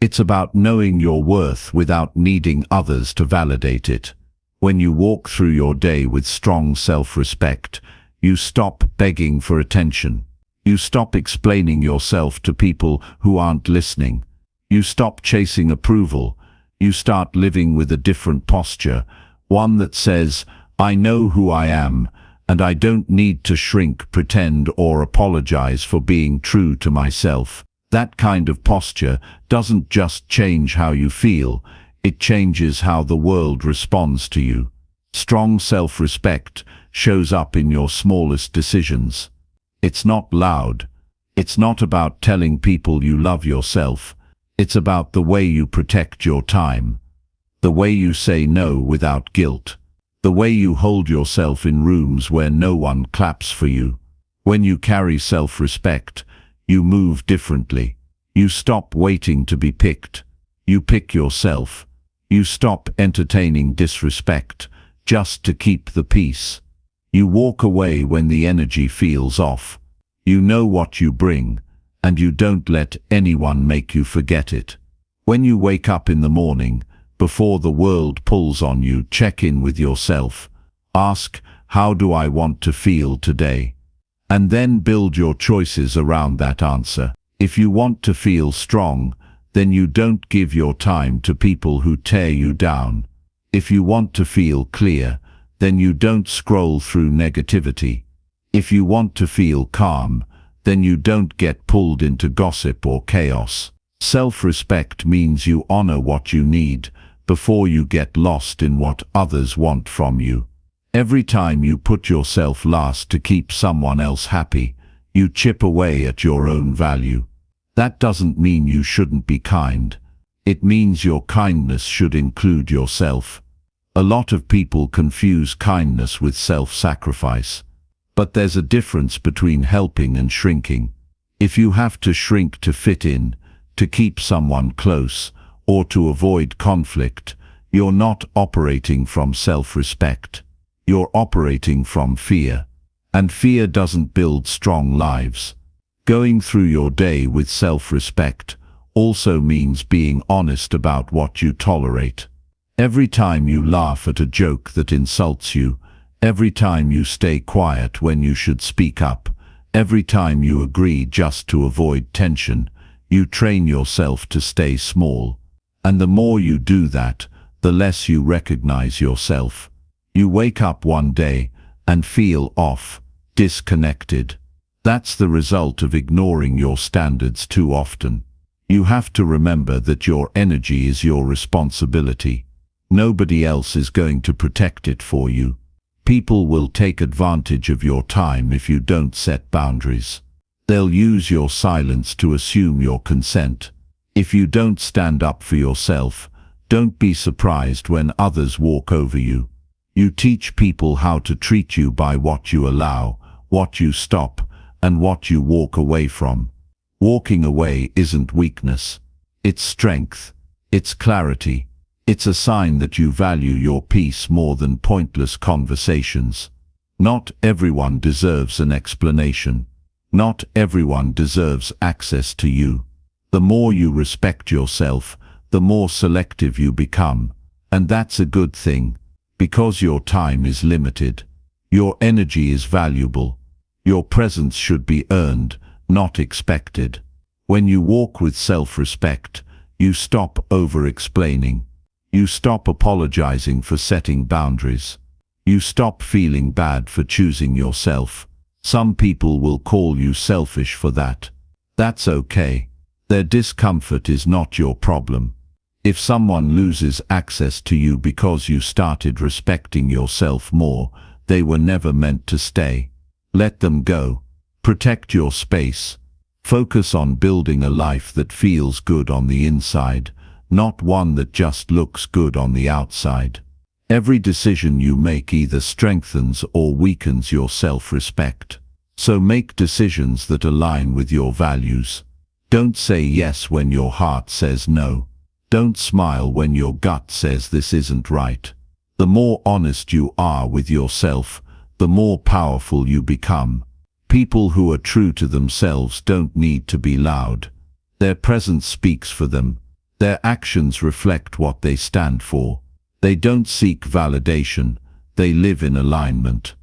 It's about knowing your worth without needing others to validate it. When you walk through your day with strong self-respect, you stop begging for attention. You stop explaining yourself to people who aren't listening. You stop chasing approval. You start living with a different posture, one that says, I know who I am, and I don't need to shrink, pretend, or apologize for being true to myself. That kind of posture doesn't just change how you feel, it changes how the world responds to you. Strong self-respect shows up in your smallest decisions. It's not loud. It's not about telling people you love yourself. It's about the way you protect your time, the way you say no without guilt, the way you hold yourself in rooms where no one claps for you. When you carry self-respect, you move differently. You stop waiting to be picked. You pick yourself. You stop entertaining disrespect just to keep the peace. You walk away when the energy feels off. You know what you bring, and you don't let anyone make you forget it. When you wake up in the morning, before the world pulls on you, check in with yourself. Ask, how do I want to feel today? And then build your choices around that answer. If you want to feel strong, then you don't give your time to people who tear you down. If you want to feel clear, then you don't scroll through negativity. If you want to feel calm, then you don't get pulled into gossip or chaos. Self-respect means you honor what you need before you get lost in what others want from you. Every time you put yourself last to keep someone else happy, you chip away at your own value. That doesn't mean you shouldn't be kind. It means your kindness should include yourself. A lot of people confuse kindness with self-sacrifice. But there's a difference between helping and shrinking. If you have to shrink to fit in, to keep someone close, or to avoid conflict, you're not operating from self-respect. You're operating from fear. And fear doesn't build strong lives. Going through your day with self-respect also means being honest about what you tolerate. Every time you laugh at a joke that insults you, every time you stay quiet when you should speak up, every time you agree just to avoid tension, you train yourself to stay small. And the more you do that, the less you recognize yourself. You wake up one day and feel off, disconnected. That's the result of ignoring your standards too often. You have to remember that your energy is your responsibility. Nobody else is going to protect it for you. People will take advantage of your time if you don't set boundaries. They'll use your silence to assume your consent. If you don't stand up for yourself, don't be surprised when others walk over you. You teach people how to treat you by what you allow, what you stop, and what you walk away from. Walking away isn't weakness. It's strength. It's clarity. It's a sign that you value your peace more than pointless conversations. Not everyone deserves an explanation. Not everyone deserves access to you. The more you respect yourself, the more selective you become. And that's a good thing, because your time is limited. Your energy is valuable. Your presence should be earned, not expected. When you walk with self-respect, you stop over-explaining. You stop apologizing for setting boundaries. You stop feeling bad for choosing yourself. Some people will call you selfish for that. That's okay. Their discomfort is not your problem. If someone loses access to you because you started respecting yourself more, they were never meant to stay. Let them go. Protect your space. Focus on building a life that feels good on the inside, not one that just looks good on the outside. Every decision you make either strengthens or weakens your self-respect. So make decisions that align with your values. Don't say yes when your heart says no. Don't smile when your gut says this isn't right. The more honest you are with yourself, the more powerful you become. People who are true to themselves don't need to be loud. Their presence speaks for them. Their actions reflect what they stand for. They don't seek validation. They live in alignment.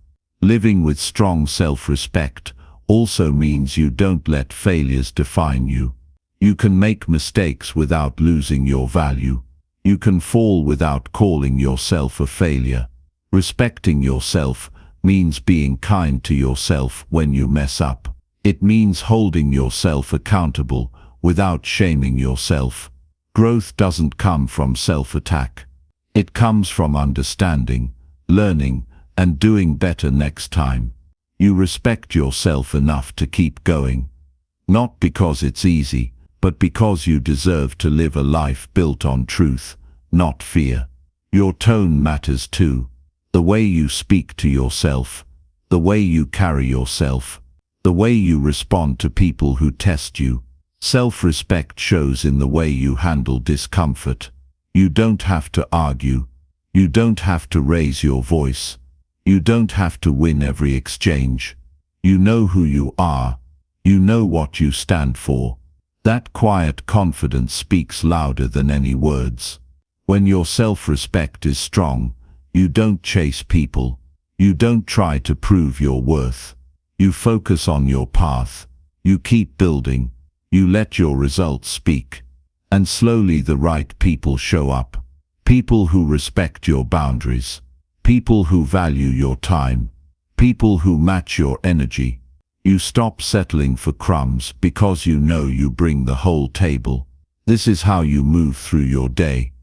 Living with strong self-respect also means you don't let failures define you. You can make mistakes without losing your value. You can fall without calling yourself a failure. Respecting yourself means being kind to yourself when you mess up. It means holding yourself accountable without shaming yourself. Growth doesn't come from self-attack. It comes from understanding, learning, and doing better next time. You respect yourself enough to keep going. Not because it's easy, but because you deserve to live a life built on truth, not fear. Your tone matters too. The way you speak to yourself, the way you carry yourself, the way you respond to people who test you. Self-respect shows in the way you handle discomfort. You don't have to argue. You don't have to raise your voice. You don't have to win every exchange. You know who you are. You know what you stand for. That quiet confidence speaks louder than any words. When your self-respect is strong, you don't chase people. You don't try to prove your worth. You focus on your path. You keep building. You let your results speak. And slowly the right people show up. People who respect your boundaries. People who value your time. People who match your energy. You stop settling for crumbs because you know you bring the whole table. This is how you move through your day.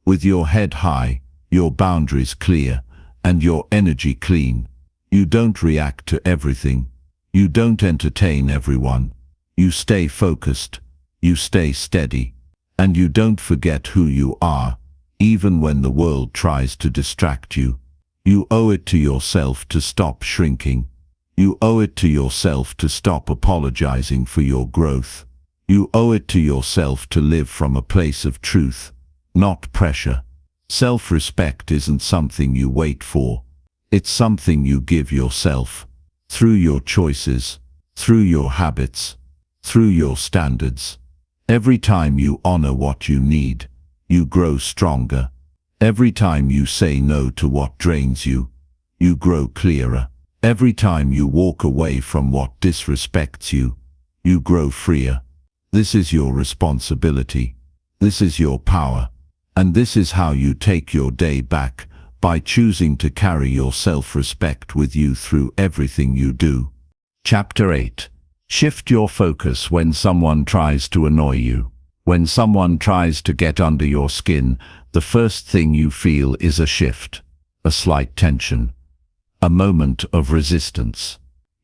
With your head high, your boundaries clear, and your energy clean. You don't react to everything. You don't entertain everyone. You stay focused. You stay steady. And you don't forget who you are, even when the world tries to distract you. You owe it to yourself to stop shrinking. You owe it to yourself to stop apologizing for your growth. You owe it to yourself to live from a place of truth, not pressure. Self-respect isn't something you wait for. It's something you give yourself, through your choices, through your habits, through your standards. Every time you honor what you need, you grow stronger. Every time you say no to what drains you, you grow clearer. Every time you walk away from what disrespects you, you grow freer. This is your responsibility. This is your power. And this is how you take your day back, by choosing to carry your self-respect with you through everything you do. Chapter 8. Shift your focus when someone tries to annoy you. When someone tries to get under your skin, the first thing you feel is a shift, a slight tension, a moment of resistance.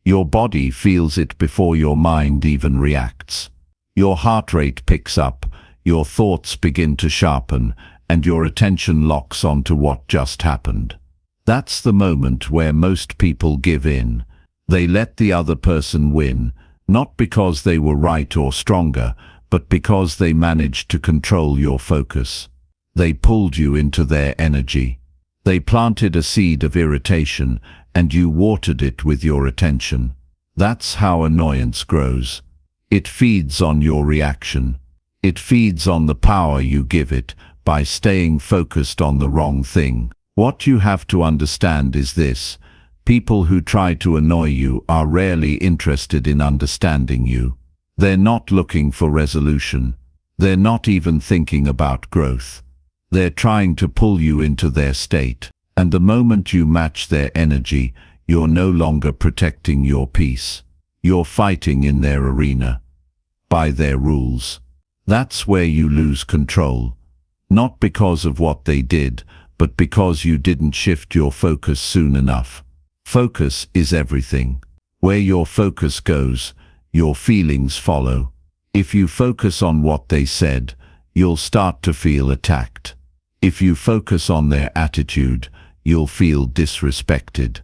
Your body feels it before your mind even reacts. Your heart rate picks up, your thoughts begin to sharpen, and your attention locks onto what just happened. That's the moment where most people give in. They let the other person win, not because they were right or stronger, but because they managed to control your focus. They pulled you into their energy. They planted a seed of irritation, and you watered it with your attention. That's how annoyance grows. It feeds on your reaction. It feeds on the power you give it by staying focused on the wrong thing. What you have to understand is this: people who try to annoy you are rarely interested in understanding you. They're not looking for resolution. They're not even thinking about growth. They're trying to pull you into their state. And the moment you match their energy, you're no longer protecting your peace. You're fighting in their arena, by their rules. That's where you lose control. Not because of what they did, but because you didn't shift your focus soon enough. Focus is everything. Where your focus goes, your feelings follow. If you focus on what they said, you'll start to feel attacked. If you focus on their attitude, you'll feel disrespected.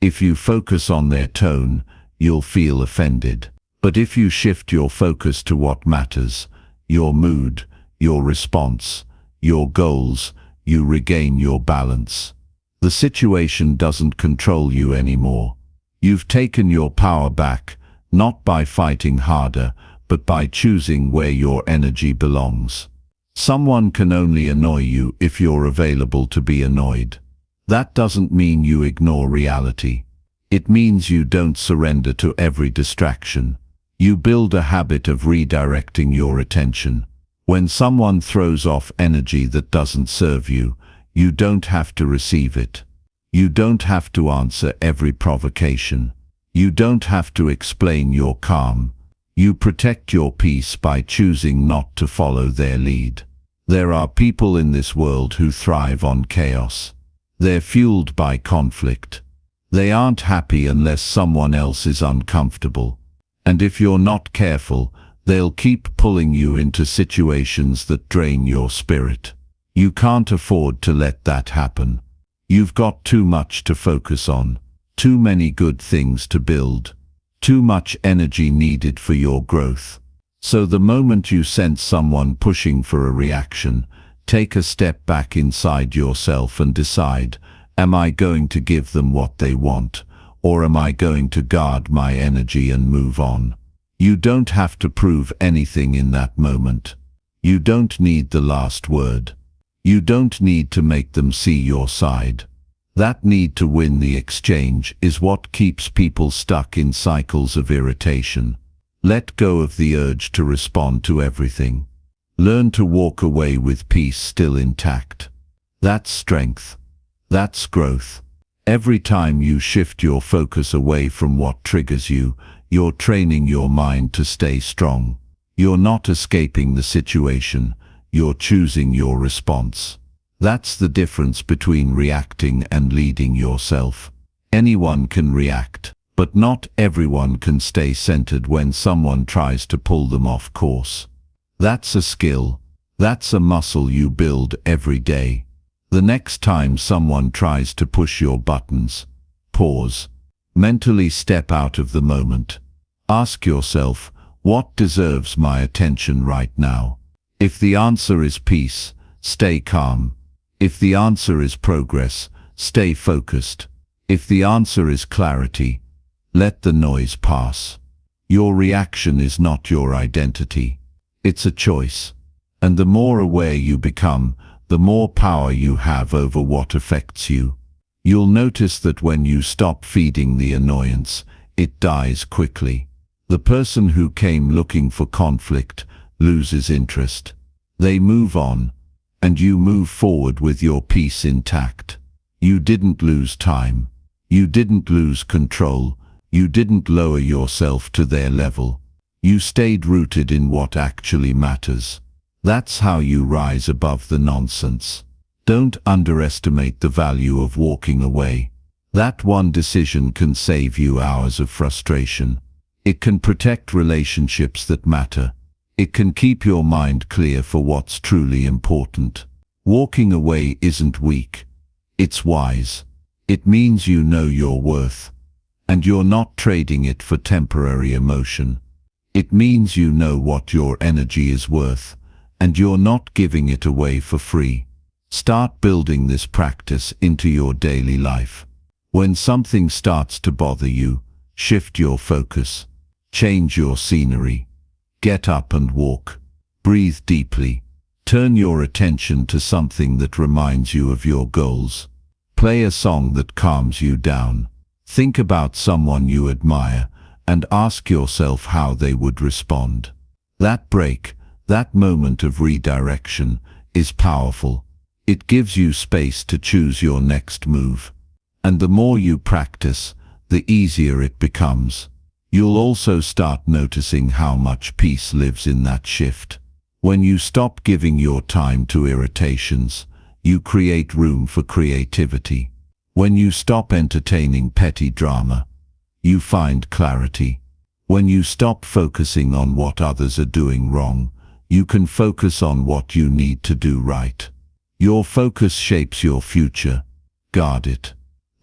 If you focus on their tone, you'll feel offended. But if you shift your focus to what matters, your mood, your response, your goals, you regain your balance. The situation doesn't control you anymore. You've taken your power back, not by fighting harder, but by choosing where your energy belongs. Someone can only annoy you if you're available to be annoyed. That doesn't mean you ignore reality. It means you don't surrender to every distraction. You build a habit of redirecting your attention. When someone throws off energy that doesn't serve you, you don't have to receive it. You don't have to answer every provocation. You don't have to explain your calm. You protect your peace by choosing not to follow their lead. There are people in this world who thrive on chaos. They're fueled by conflict. They aren't happy unless someone else is uncomfortable. And if you're not careful, they'll keep pulling you into situations that drain your spirit. You can't afford to let that happen. You've got too much to focus on, too many good things to build, too much energy needed for your growth. So the moment you sense someone pushing for a reaction, take a step back inside yourself and decide, am I going to give them what they want, or am I going to guard my energy and move on? You don't have to prove anything in that moment. You don't need the last word. You don't need to make them see your side. That need to win the exchange is what keeps people stuck in cycles of irritation. Let go of the urge to respond to everything. Learn to walk away with peace still intact. That's strength. That's growth. Every time you shift your focus away from what triggers you, you're training your mind to stay strong. You're not escaping the situation, you're choosing your response. That's the difference between reacting and leading yourself. Anyone can react, but not everyone can stay centered when someone tries to pull them off course. That's a skill. That's a muscle you build every day. The next time someone tries to push your buttons, pause. Mentally step out of the moment. Ask yourself, what deserves my attention right now? If the answer is peace, stay calm. If the answer is progress, stay focused. If the answer is clarity, let the noise pass. Your reaction is not your identity. It's a choice. And the more aware you become, the more power you have over what affects you. You'll notice that when you stop feeding the annoyance, it dies quickly. The person who came looking for conflict loses interest. They move on, and you move forward with your peace intact. You didn't lose time. You didn't lose control. You didn't lower yourself to their level. You stayed rooted in what actually matters. That's how you rise above the nonsense. Don't underestimate the value of walking away. That one decision can save you hours of frustration. It can protect relationships that matter. It can keep your mind clear for what's truly important. Walking away isn't weak. It's wise. It means you know your worth, and you're not trading it for temporary emotion. It means you know what your energy is worth, and you're not giving it away for free. Start building this practice into your daily life. When something starts to bother you, shift your focus. Change your scenery. Get up and walk. Breathe deeply. Turn your attention to something that reminds you of your goals. Play a song that calms you down. Think about someone you admire and ask yourself how they would respond. That break, that moment of redirection, is powerful. It gives you space to choose your next move. And the more you practice, the easier it becomes. You'll also start noticing how much peace lives in that shift. When you stop giving your time to irritations, you create room for creativity. When you stop entertaining petty drama, you find clarity. When you stop focusing on what others are doing wrong, you can focus on what you need to do right. Your focus shapes your future. Guard it.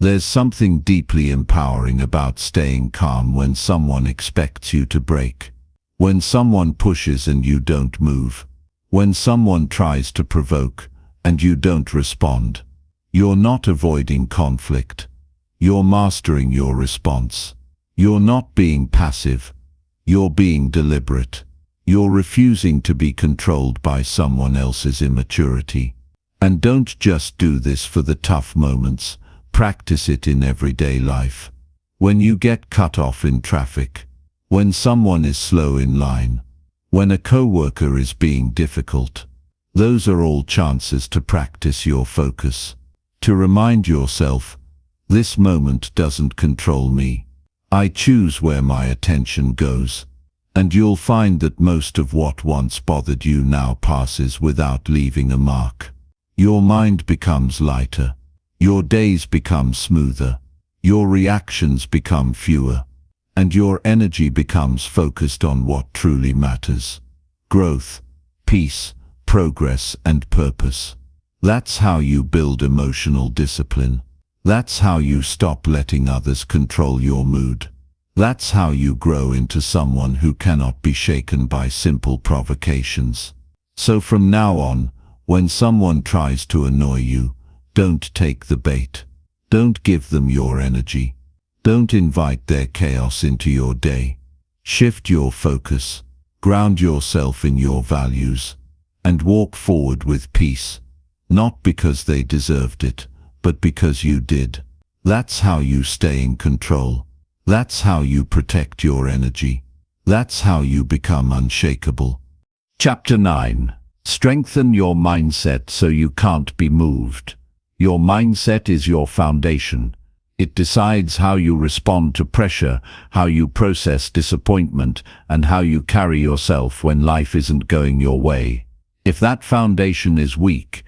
There's something deeply empowering about staying calm when someone expects you to break. When someone pushes and you don't move. When someone tries to provoke and you don't respond. You're not avoiding conflict. You're mastering your response. You're not being passive. You're being deliberate. You're refusing to be controlled by someone else's immaturity. And don't just do this for the tough moments. Practice it in everyday life. When you get cut off in traffic, when someone is slow in line, when a coworker is being difficult, those are all chances to practice your focus. To remind yourself, this moment doesn't control me. I choose where my attention goes. And you'll find that most of what once bothered you now passes without leaving a mark. Your mind becomes lighter. Your days become smoother, your reactions become fewer, and your energy becomes focused on what truly matters. Growth, peace, progress, and purpose. That's how you build emotional discipline. That's how you stop letting others control your mood. That's how you grow into someone who cannot be shaken by simple provocations. So from now on, when someone tries to annoy you, don't take the bait. Don't give them your energy. Don't invite their chaos into your day. Shift your focus, ground yourself in your values, and walk forward with peace, not because they deserved it, but because you did. That's how you stay in control. That's how you protect your energy. That's how you become unshakable. Chapter 9. Strengthen your mindset so you can't be moved. Your mindset is your foundation. It decides how you respond to pressure, how you process disappointment, and how you carry yourself when life isn't going your way. If that foundation is weak,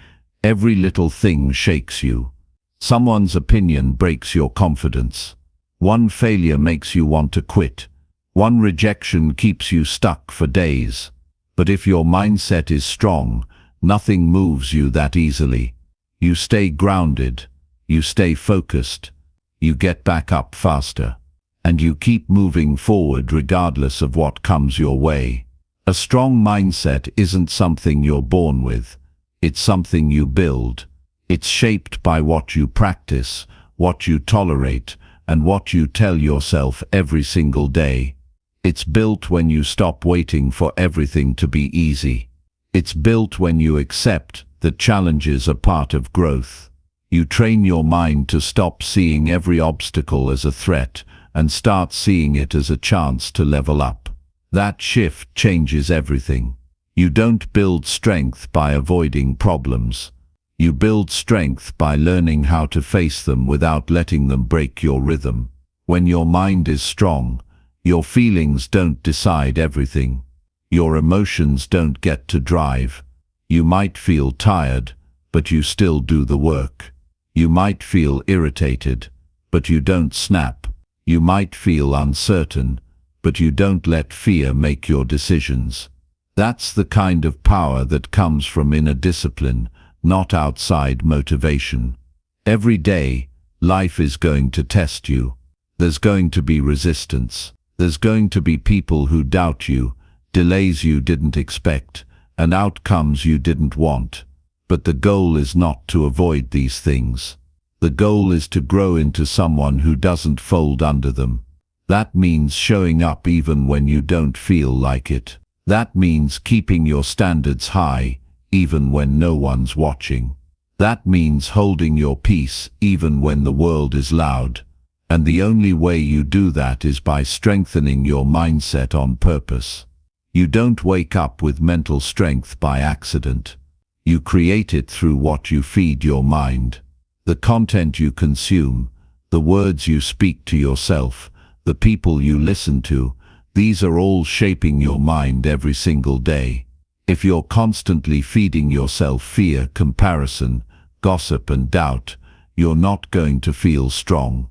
every little thing shakes you. Someone's opinion breaks your confidence. One failure makes you want to quit. One rejection keeps you stuck for days. But if your mindset is strong, nothing moves you that easily. You stay grounded. You stay focused. You get back up faster. And you keep moving forward regardless of what comes your way. A strong mindset isn't something you're born with. It's something you build. It's shaped by what you practice, what you tolerate, and what you tell yourself every single day. It's built when you stop waiting for everything to be easy. It's built when you accept that challenges are part of growth. You train your mind to stop seeing every obstacle as a threat and start seeing it as a chance to level up. That shift changes everything. You don't build strength by avoiding problems. You build strength by learning how to face them without letting them break your rhythm. When your mind is strong, your feelings don't decide everything. Your emotions don't get to drive. You might feel tired, but you still do the work. You might feel irritated, but you don't snap. You might feel uncertain, but you don't let fear make your decisions. That's the kind of power that comes from inner discipline, not outside motivation. Every day, life is going to test you. There's going to be resistance. There's going to be people who doubt you, delays you didn't expect, and outcomes you didn't want. But the goal is not to avoid these things. The goal is to grow into someone who doesn't fold under them. That means showing up even when you don't feel like it. That means keeping your standards high, even when no one's watching. That means holding your peace even when the world is loud. And the only way you do that is by strengthening your mindset on purpose. You don't wake up with mental strength by accident. You create it through what you feed your mind. The content you consume, the words you speak to yourself, the people you listen to, these are all shaping your mind every single day. If you're constantly feeding yourself fear, comparison, gossip and doubt, you're not going to feel strong.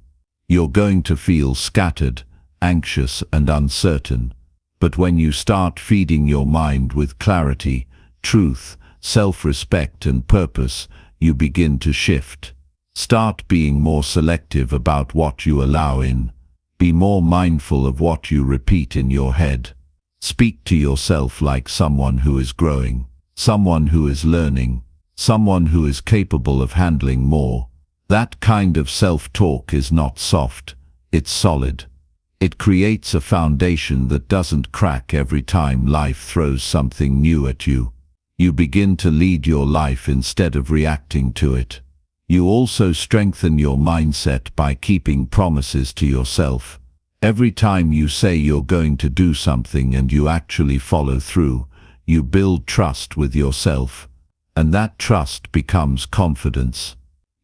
You're going to feel scattered, anxious and uncertain. But when you start feeding your mind with clarity, truth, self-respect and purpose, you begin to shift. Start being more selective about what you allow in. Be more mindful of what you repeat in your head. Speak to yourself like someone who is growing, someone who is learning, someone who is capable of handling more. That kind of self-talk is not soft, it's solid. It creates a foundation that doesn't crack every time life throws something new at you. You begin to lead your life instead of reacting to it. You also strengthen your mindset by keeping promises to yourself. Every time you say you're going to do something and you actually follow through, you build trust with yourself. And that trust becomes confidence.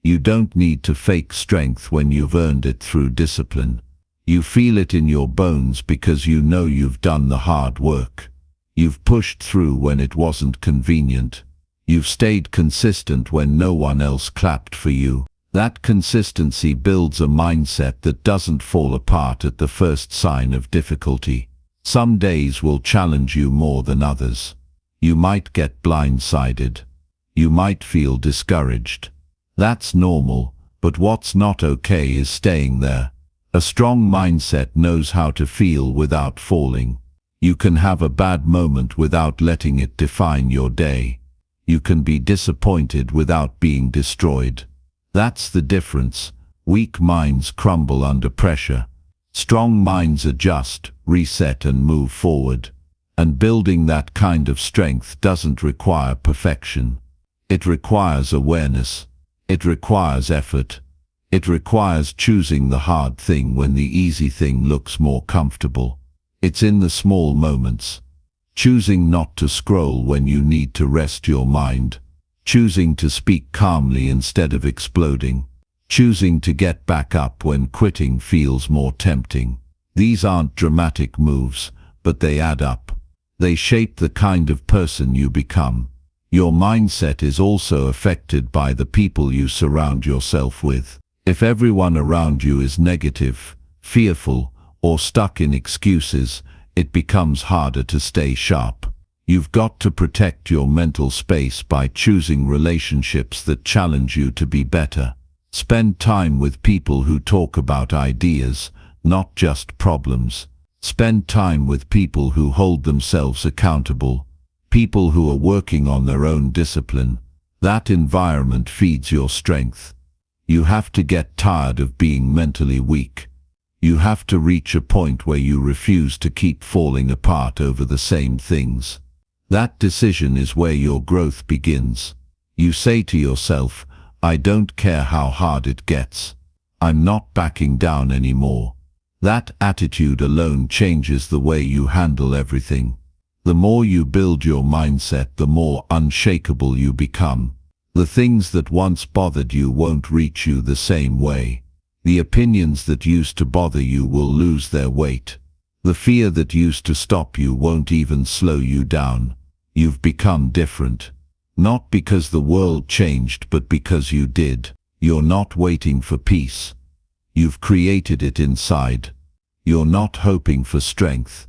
You don't need to fake strength when you've earned it through discipline. You feel it in your bones because you know you've done the hard work. You've pushed through when it wasn't convenient. You've stayed consistent when no one else clapped for you. That consistency builds a mindset that doesn't fall apart at the first sign of difficulty. Some days will challenge you more than others. You might get blindsided. You might feel discouraged. That's normal, but what's not okay is staying there. A strong mindset knows how to feel without falling. You can have a bad moment without letting it define your day. You can be disappointed without being destroyed. That's the difference. Weak minds crumble under pressure. Strong minds adjust, reset and move forward. And building that kind of strength doesn't require perfection. It requires awareness. It requires effort. It requires choosing the hard thing when the easy thing looks more comfortable. It's in the small moments. Choosing not to scroll when you need to rest your mind. Choosing to speak calmly instead of exploding. Choosing to get back up when quitting feels more tempting. These aren't dramatic moves, but they add up. They shape the kind of person you become. Your mindset is also affected by the people you surround yourself with. If everyone around you is negative, fearful, or stuck in excuses, it becomes harder to stay sharp. You've got to protect your mental space by choosing relationships that challenge you to be better. Spend time with people who talk about ideas, not just problems. Spend time with people who hold themselves accountable, people who are working on their own discipline. That environment feeds your strength. You have to get tired of being mentally weak. You have to reach a point where you refuse to keep falling apart over the same things. That decision is where your growth begins. You say to yourself, I don't care how hard it gets. I'm not backing down anymore. That attitude alone changes the way you handle everything. The more you build your mindset, the more unshakable you become. The things that once bothered you won't reach you the same way. The opinions that used to bother you will lose their weight. The fear that used to stop you won't even slow you down. You've become different. Not because the world changed, but because you did. You're not waiting for peace. You've created it inside. You're not hoping for strength.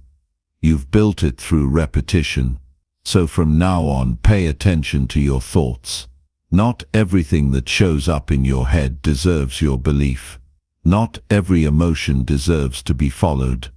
You've built it through repetition. So from now on, pay attention to your thoughts. Not everything that shows up in your head deserves your belief. Not every emotion deserves to be followed.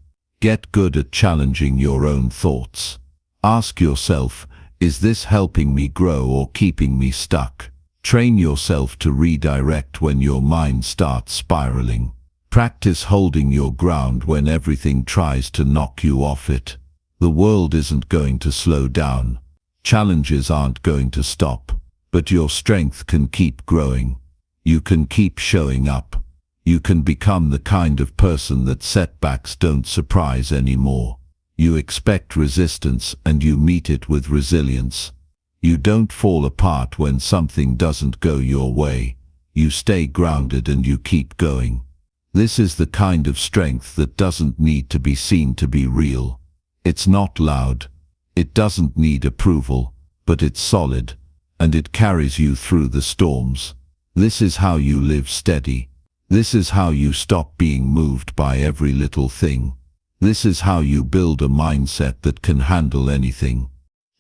Get good at challenging your own thoughts. Ask yourself, is this helping me grow or keeping me stuck? Train yourself to redirect when your mind starts spiraling. Practice holding your ground when everything tries to knock you off it. The world isn't going to slow down. Challenges aren't going to stop. But your strength can keep growing. You can keep showing up. You can become the kind of person that setbacks don't surprise anymore. You expect resistance and you meet it with resilience. You don't fall apart when something doesn't go your way. You stay grounded and you keep going. This is the kind of strength that doesn't need to be seen to be real. It's not loud. It doesn't need approval, but it's solid, and it carries you through the storms. This is how you live steady. This is how you stop being moved by every little thing. This is how you build a mindset that can handle anything.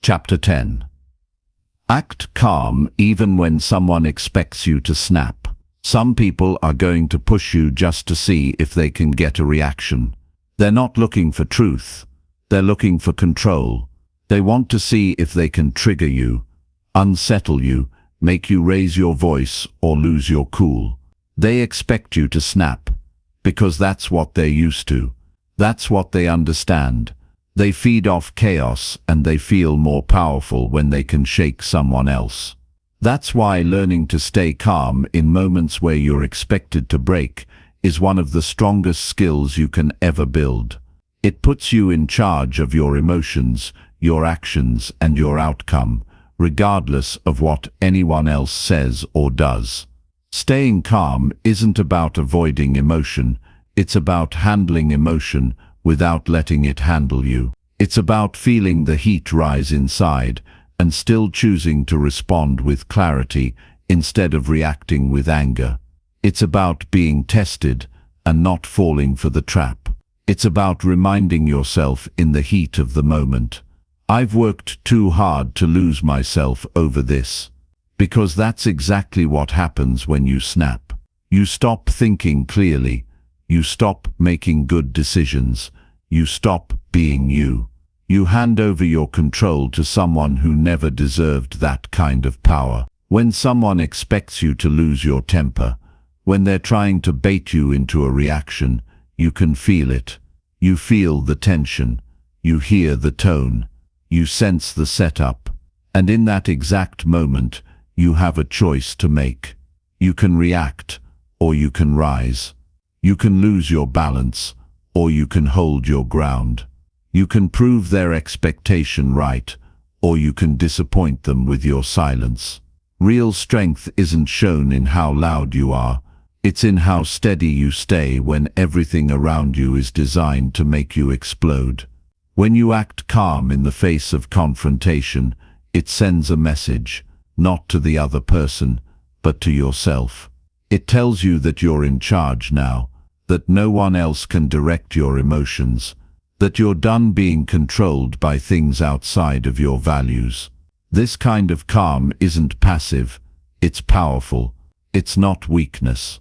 Chapter 10. Act calm even when someone expects you to snap. Some people are going to push you just to see if they can get a reaction. They're not looking for truth. They're looking for control. They want to see if they can trigger you, unsettle you, make you raise your voice or lose your cool. They expect you to snap, because that's what they're used to. That's what they understand. They feed off chaos and they feel more powerful when they can shake someone else. That's why learning to stay calm in moments where you're expected to break is one of the strongest skills you can ever build. It puts you in charge of your emotions, your actions, and your outcome, regardless of what anyone else says or does. Staying calm isn't about avoiding emotion, it's about handling emotion without letting it handle you. It's about feeling the heat rise inside and still choosing to respond with clarity instead of reacting with anger. It's about being tested and not falling for the trap. It's about reminding yourself in the heat of the moment, I've worked too hard to lose myself over this. Because that's exactly what happens when you snap. You stop thinking clearly. You stop making good decisions. You stop being you. You hand over your control to someone who never deserved that kind of power. When someone expects you to lose your temper, when they're trying to bait you into a reaction, you can feel it. You feel the tension. You hear the tone. You sense the setup. And in that exact moment, you have a choice to make. You can react, or you can rise. You can lose your balance, or you can hold your ground. You can prove their expectation right, or you can disappoint them with your silence. Real strength isn't shown in how loud you are, it's in how steady you stay when everything around you is designed to make you explode. When you act calm in the face of confrontation, it sends a message, not to the other person, but to yourself. It tells you that you're in charge now, that no one else can direct your emotions, that you're done being controlled by things outside of your values. This kind of calm isn't passive, it's powerful. It's not weakness,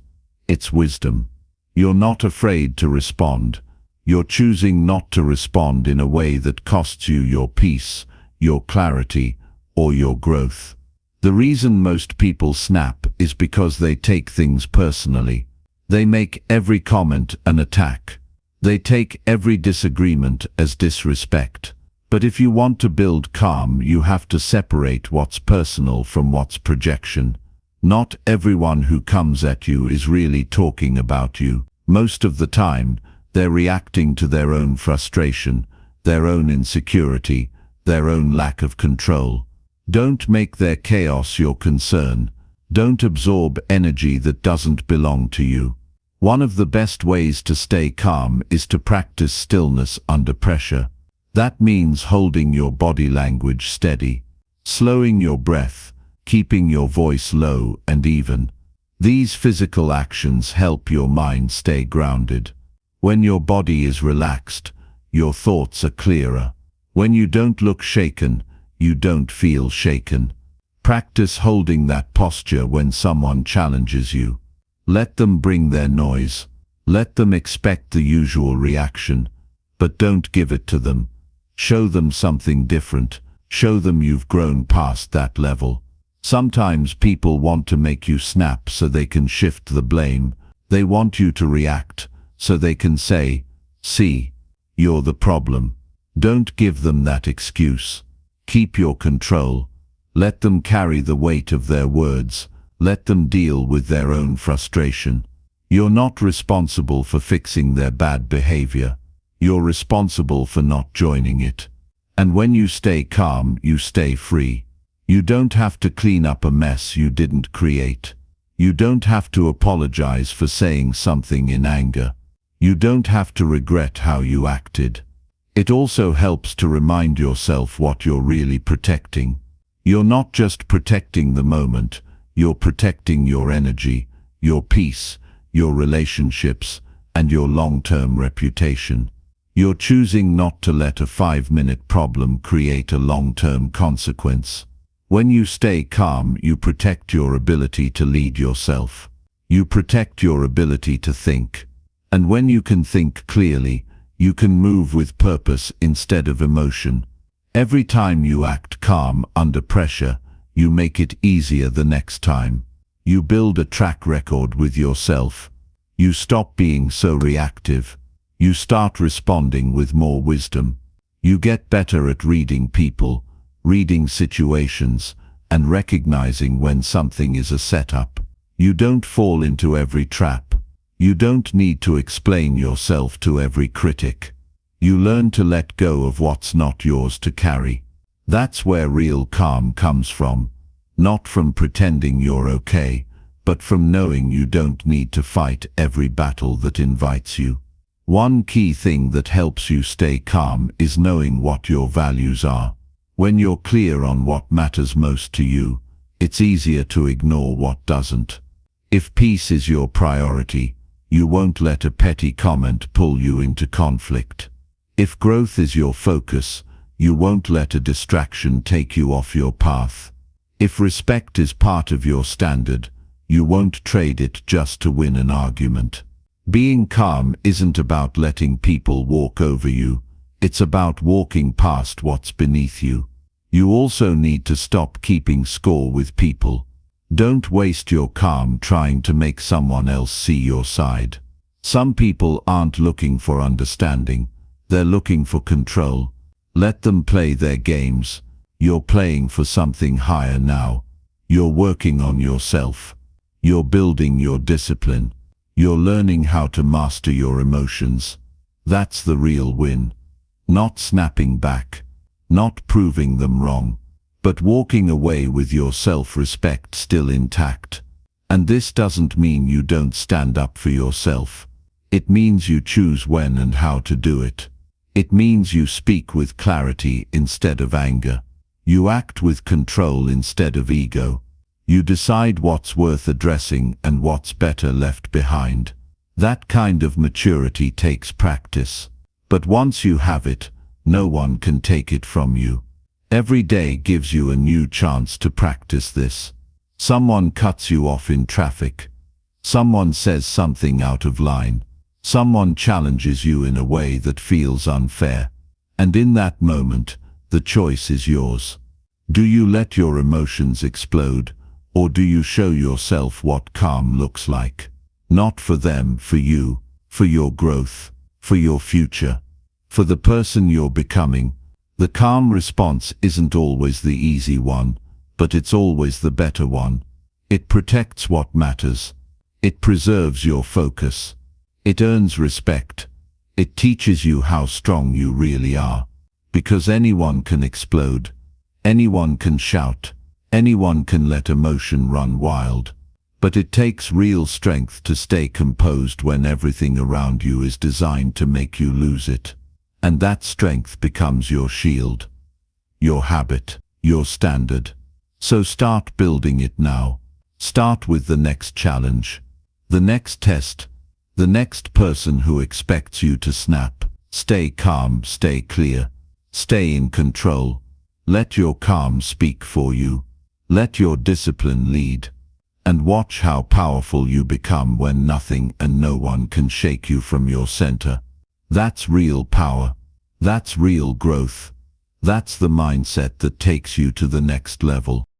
it's wisdom. You're not afraid to respond. You're choosing not to respond in a way that costs you your peace, your clarity, or your growth. The reason most people snap is because they take things personally. They make every comment an attack. They take every disagreement as disrespect. But if you want to build calm, you have to separate what's personal from what's projection. Not everyone who comes at you is really talking about you. Most of the time, they're reacting to their own frustration, their own insecurity, their own lack of control. Don't make their chaos your concern. Don't absorb energy that doesn't belong to you. One of the best ways to stay calm is to practice stillness under pressure. That means holding your body language steady, slowing your breath, keeping your voice low and even. These physical actions help your mind stay grounded. When your body is relaxed, your thoughts are clearer. When you don't look shaken, you don't feel shaken. Practice holding that posture when someone challenges you. Let them bring their noise. Let them expect the usual reaction, but don't give it to them. Show them something different. Show them you've grown past that level. Sometimes people want to make you snap so they can shift the blame. They want you to react so they can say, "See, you're the problem." Don't give them that excuse. Keep your control. Let them carry the weight of their words. Let them deal with their own frustration. You're not responsible for fixing their bad behavior. You're responsible for not joining it. And when you stay calm, you stay free. You don't have to clean up a mess you didn't create. You don't have to apologize for saying something in anger. You don't have to regret how you acted. It also helps to remind yourself what you're really protecting. You're not just protecting the moment, you're protecting your energy, your peace, your relationships, and your long-term reputation. You're choosing not to let a 5-minute problem create a long-term consequence. When you stay calm, you protect your ability to lead yourself. You protect your ability to think. And when you can think clearly, you can move with purpose instead of emotion. Every time you act calm under pressure, you make it easier the next time. You build a track record with yourself. You stop being so reactive. You start responding with more wisdom. You get better at reading people, reading situations, and recognizing when something is a setup. You don't fall into every trap. You don't need to explain yourself to every critic. You learn to let go of what's not yours to carry. That's where real calm comes from. Not from pretending you're okay, but from knowing you don't need to fight every battle that invites you. One key thing that helps you stay calm is knowing what your values are. When you're clear on what matters most to you, it's easier to ignore what doesn't. If peace is your priority, you won't let a petty comment pull you into conflict. If growth is your focus, you won't let a distraction take you off your path. If respect is part of your standard, you won't trade it just to win an argument. Being calm isn't about letting people walk over you, it's about walking past what's beneath you. You also need to stop keeping score with people. Don't waste your calm trying to make someone else see your side. Some people aren't looking for understanding, they're looking for control. Let them play their games. You're playing for something higher now. You're working on yourself. You're building your discipline. You're learning how to master your emotions. That's the real win. Not snapping back, not proving them wrong, but walking away with your self-respect still intact. And this doesn't mean you don't stand up for yourself. It means you choose when and how to do it. It means you speak with clarity instead of anger. You act with control instead of ego. You decide what's worth addressing and what's better left behind. That kind of maturity takes practice. But once you have it, no one can take it from you. Every day gives you a new chance to practice this. Someone cuts you off in traffic. Someone says something out of line. Someone challenges you in a way that feels unfair. And in that moment, the choice is yours. Do you let your emotions explode, or do you show yourself what calm looks like? Not for them, for you, for your growth, for your future, for the person you're becoming. The calm response isn't always the easy one, but it's always the better one. It protects what matters. It preserves your focus. It earns respect. It teaches you how strong you really are. Because anyone can explode. Anyone can shout. Anyone can let emotion run wild. But it takes real strength to stay composed when everything around you is designed to make you lose it. And that strength becomes your shield, your habit, your standard. So start building it now. Start with the next challenge, the next test, the next person who expects you to snap. Stay calm, stay clear, stay in control. Let your calm speak for you. Let your discipline lead. And watch how powerful you become when nothing and no one can shake you from your center. That's real power. That's real growth. That's the mindset that takes you to the next level.